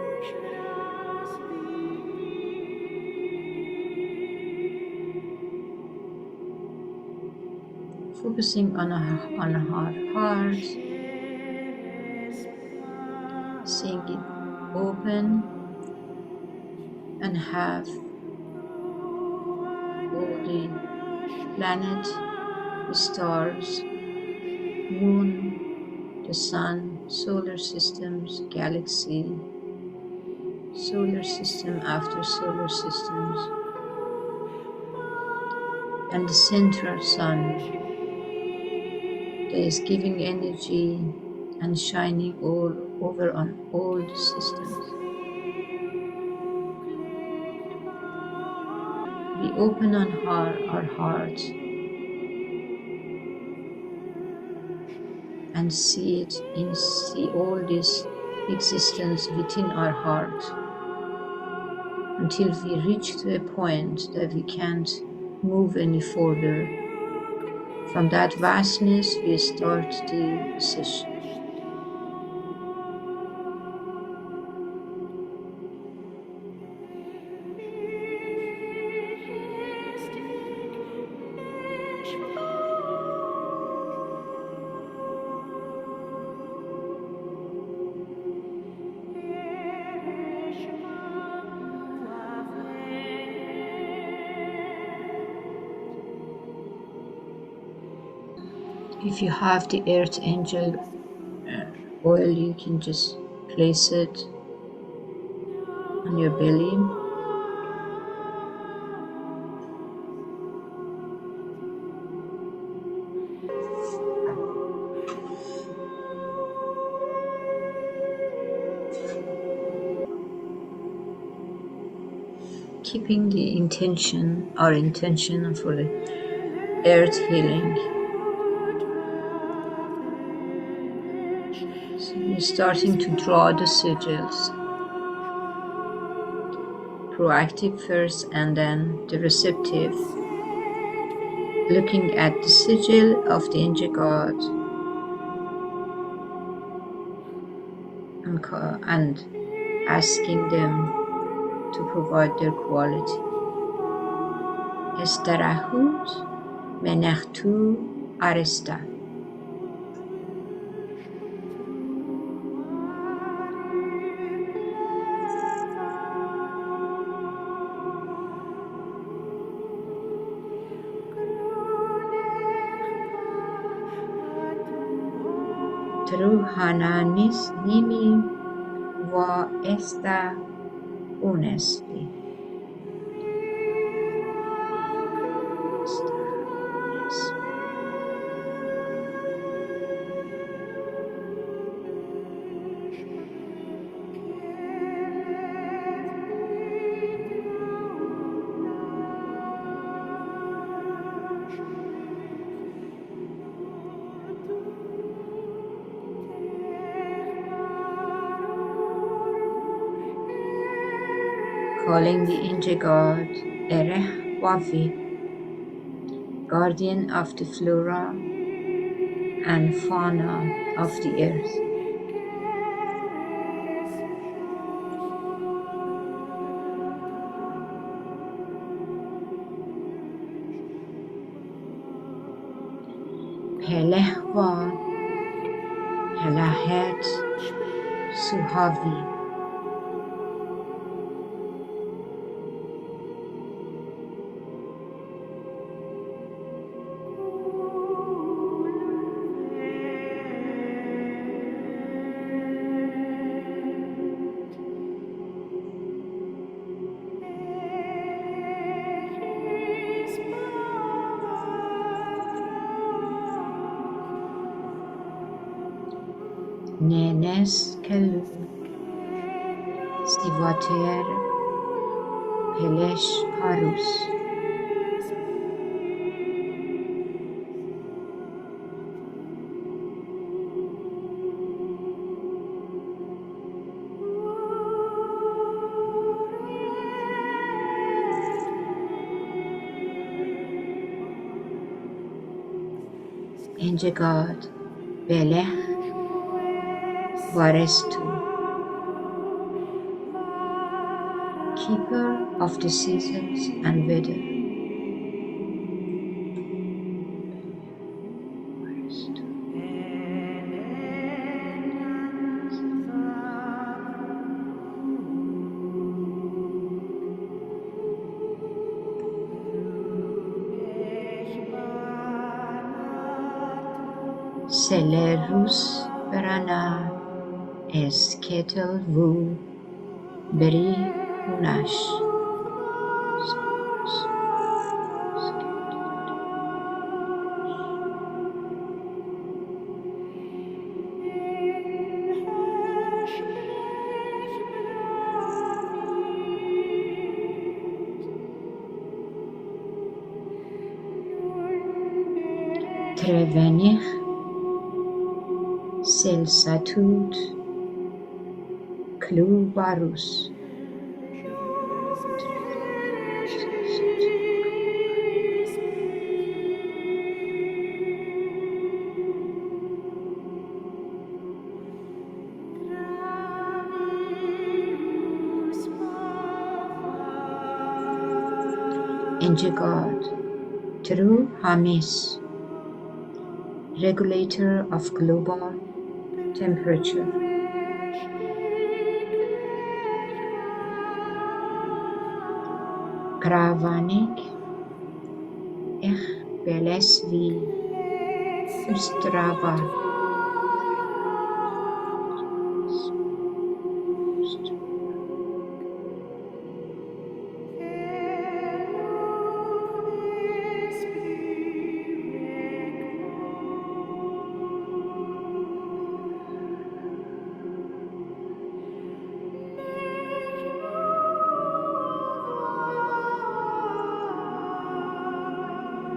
Focusing on our heart, seeing it open and have all the planet, the stars, moon, the sun, solar systems, galaxy, solar system after solar systems, and the central sun that is giving energy and shining all over on all the systems. We open our heart and see all this existence within our heart until we reach to a point that we can't move any further. From that vastness, we start the session. If you have the earth angel oil, you can just place it on your belly. Keeping the intention, our intention for the earth healing. So we're starting to draw the sigils. Proactive first and then the receptive. Looking at the sigil of the angel god and asking them to provide their quality. Estarahut menachtu aresta. Truhananis nimi wa esta honesti. Calling the angel god Ereh Wafi, guardian of the flora and fauna of the earth. Pelehwa Helahet Suhavi. Nenes Kelu Sivater Pelesh Harus. Angel God Beleh Varestu, keeper of the seasons and weather. Celerus Verana es Ketel Vu Beri Hunash. Trevenich Selsatut Klubarus. Engegard, Tru Hamis, regulator of global temperature. Kravanik, Ich Belesvi, Ustrava.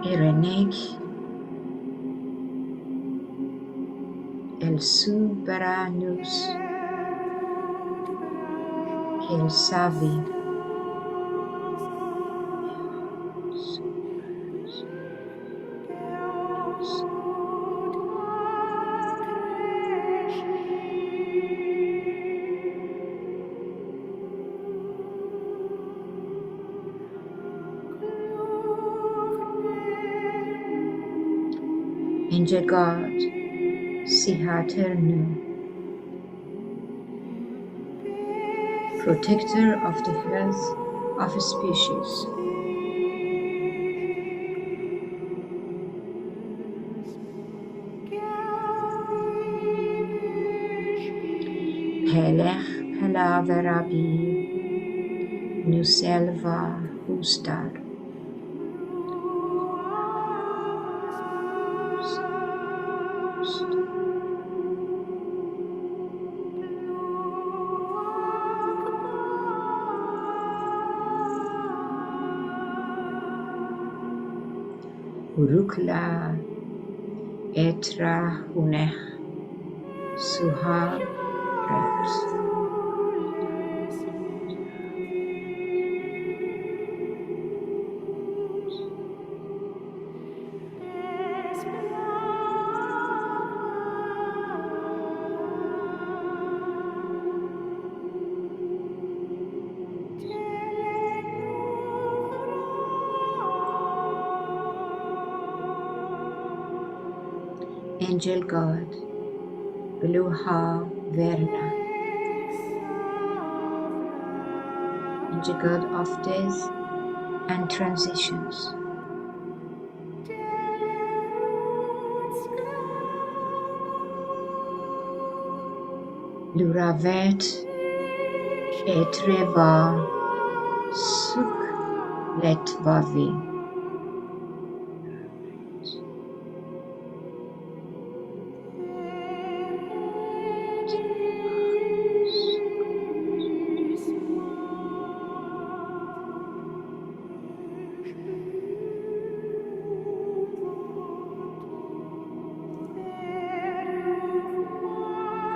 Irenek, El Suberanus, El Savi. Engegard, Sihaternu, protector of the health of a species. Pelech Pelaverabi, Nuselva Hustar. Urukla Etra Hunech Suha Rex. Angel God, Beluha Verna, Angel God of death and transitions. Luravet Etreva Suk Letvavi.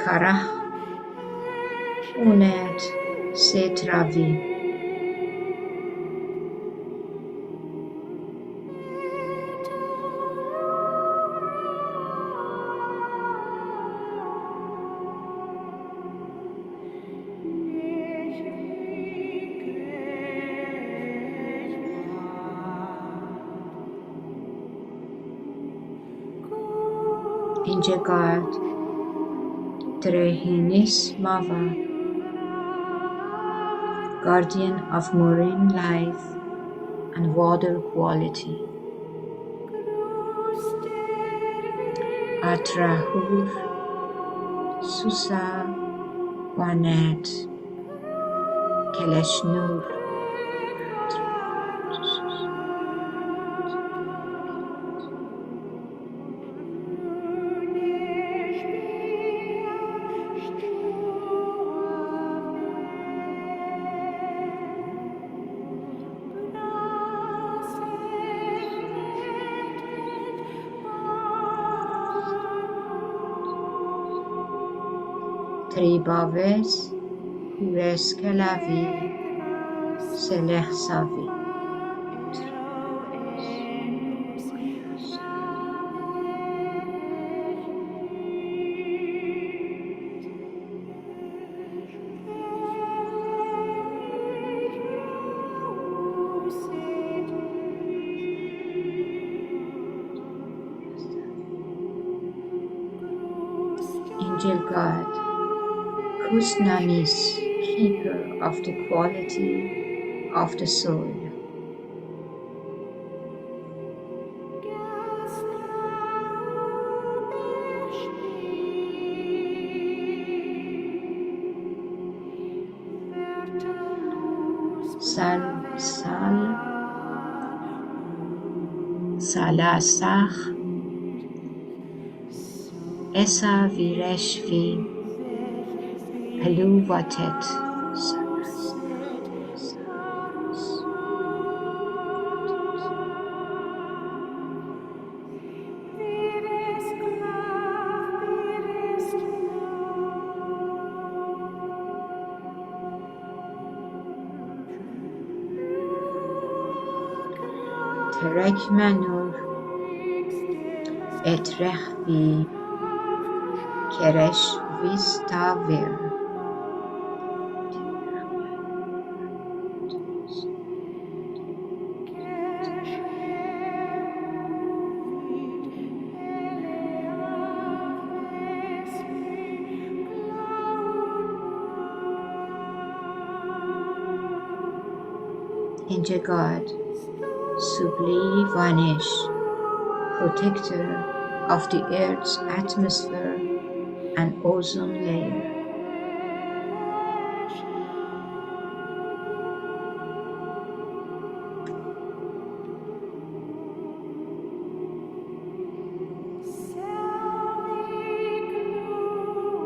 Karah Unet Setravi. Angel God, Trehinis Mava, guardian of marine life and water quality. Atrahur, Susa, Wanet, Keleshnur. Tribaves, Hues Kelavi, Selech Savi. Angel God, Kusnamis, keeper of the quality of the soul. Salasach, Esa Vireshvi, Peluvatet. Terek Manur, Etrechvi, Keresh Vistaver. Angel God, Subli Vanesh, protector of the Earth's atmosphere and ozone layer.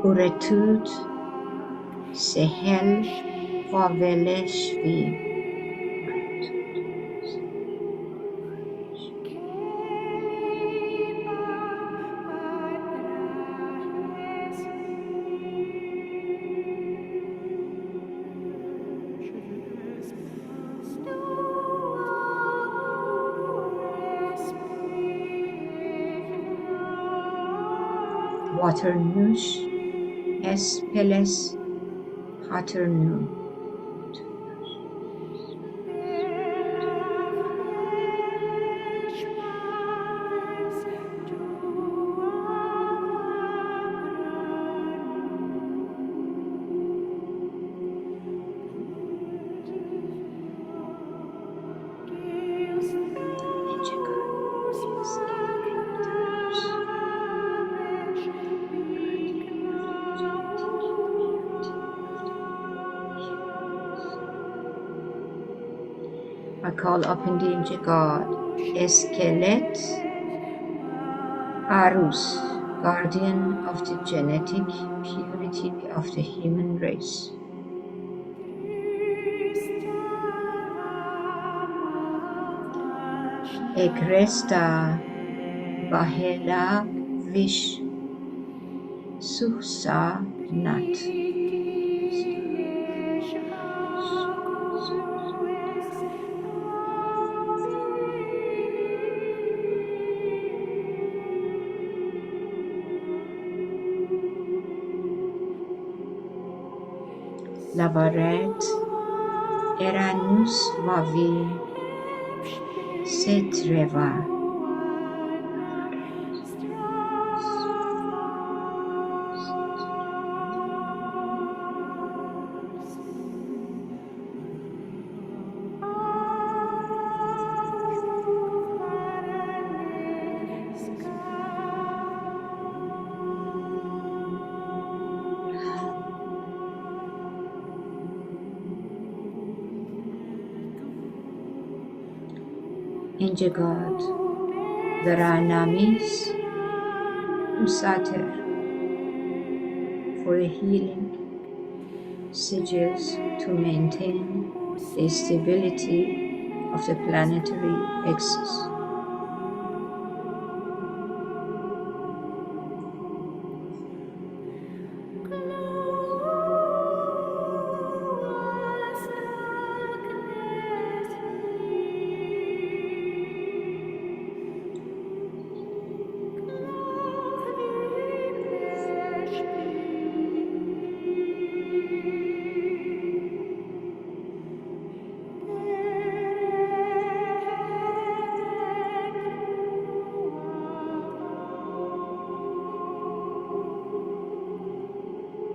Uretut, Sehel, Vaveleshvi. Waternush, Espeles, Haternu. I call upon the angel God, Eskelet Arus, guardian of the genetic purity of the human race. Egresta Bahela Vish Suhsa Nat. Labaret Eranus Vavi Setreva. Angel God, Varanamis Usater, for a healing sigils to maintain the stability of the planetary axis.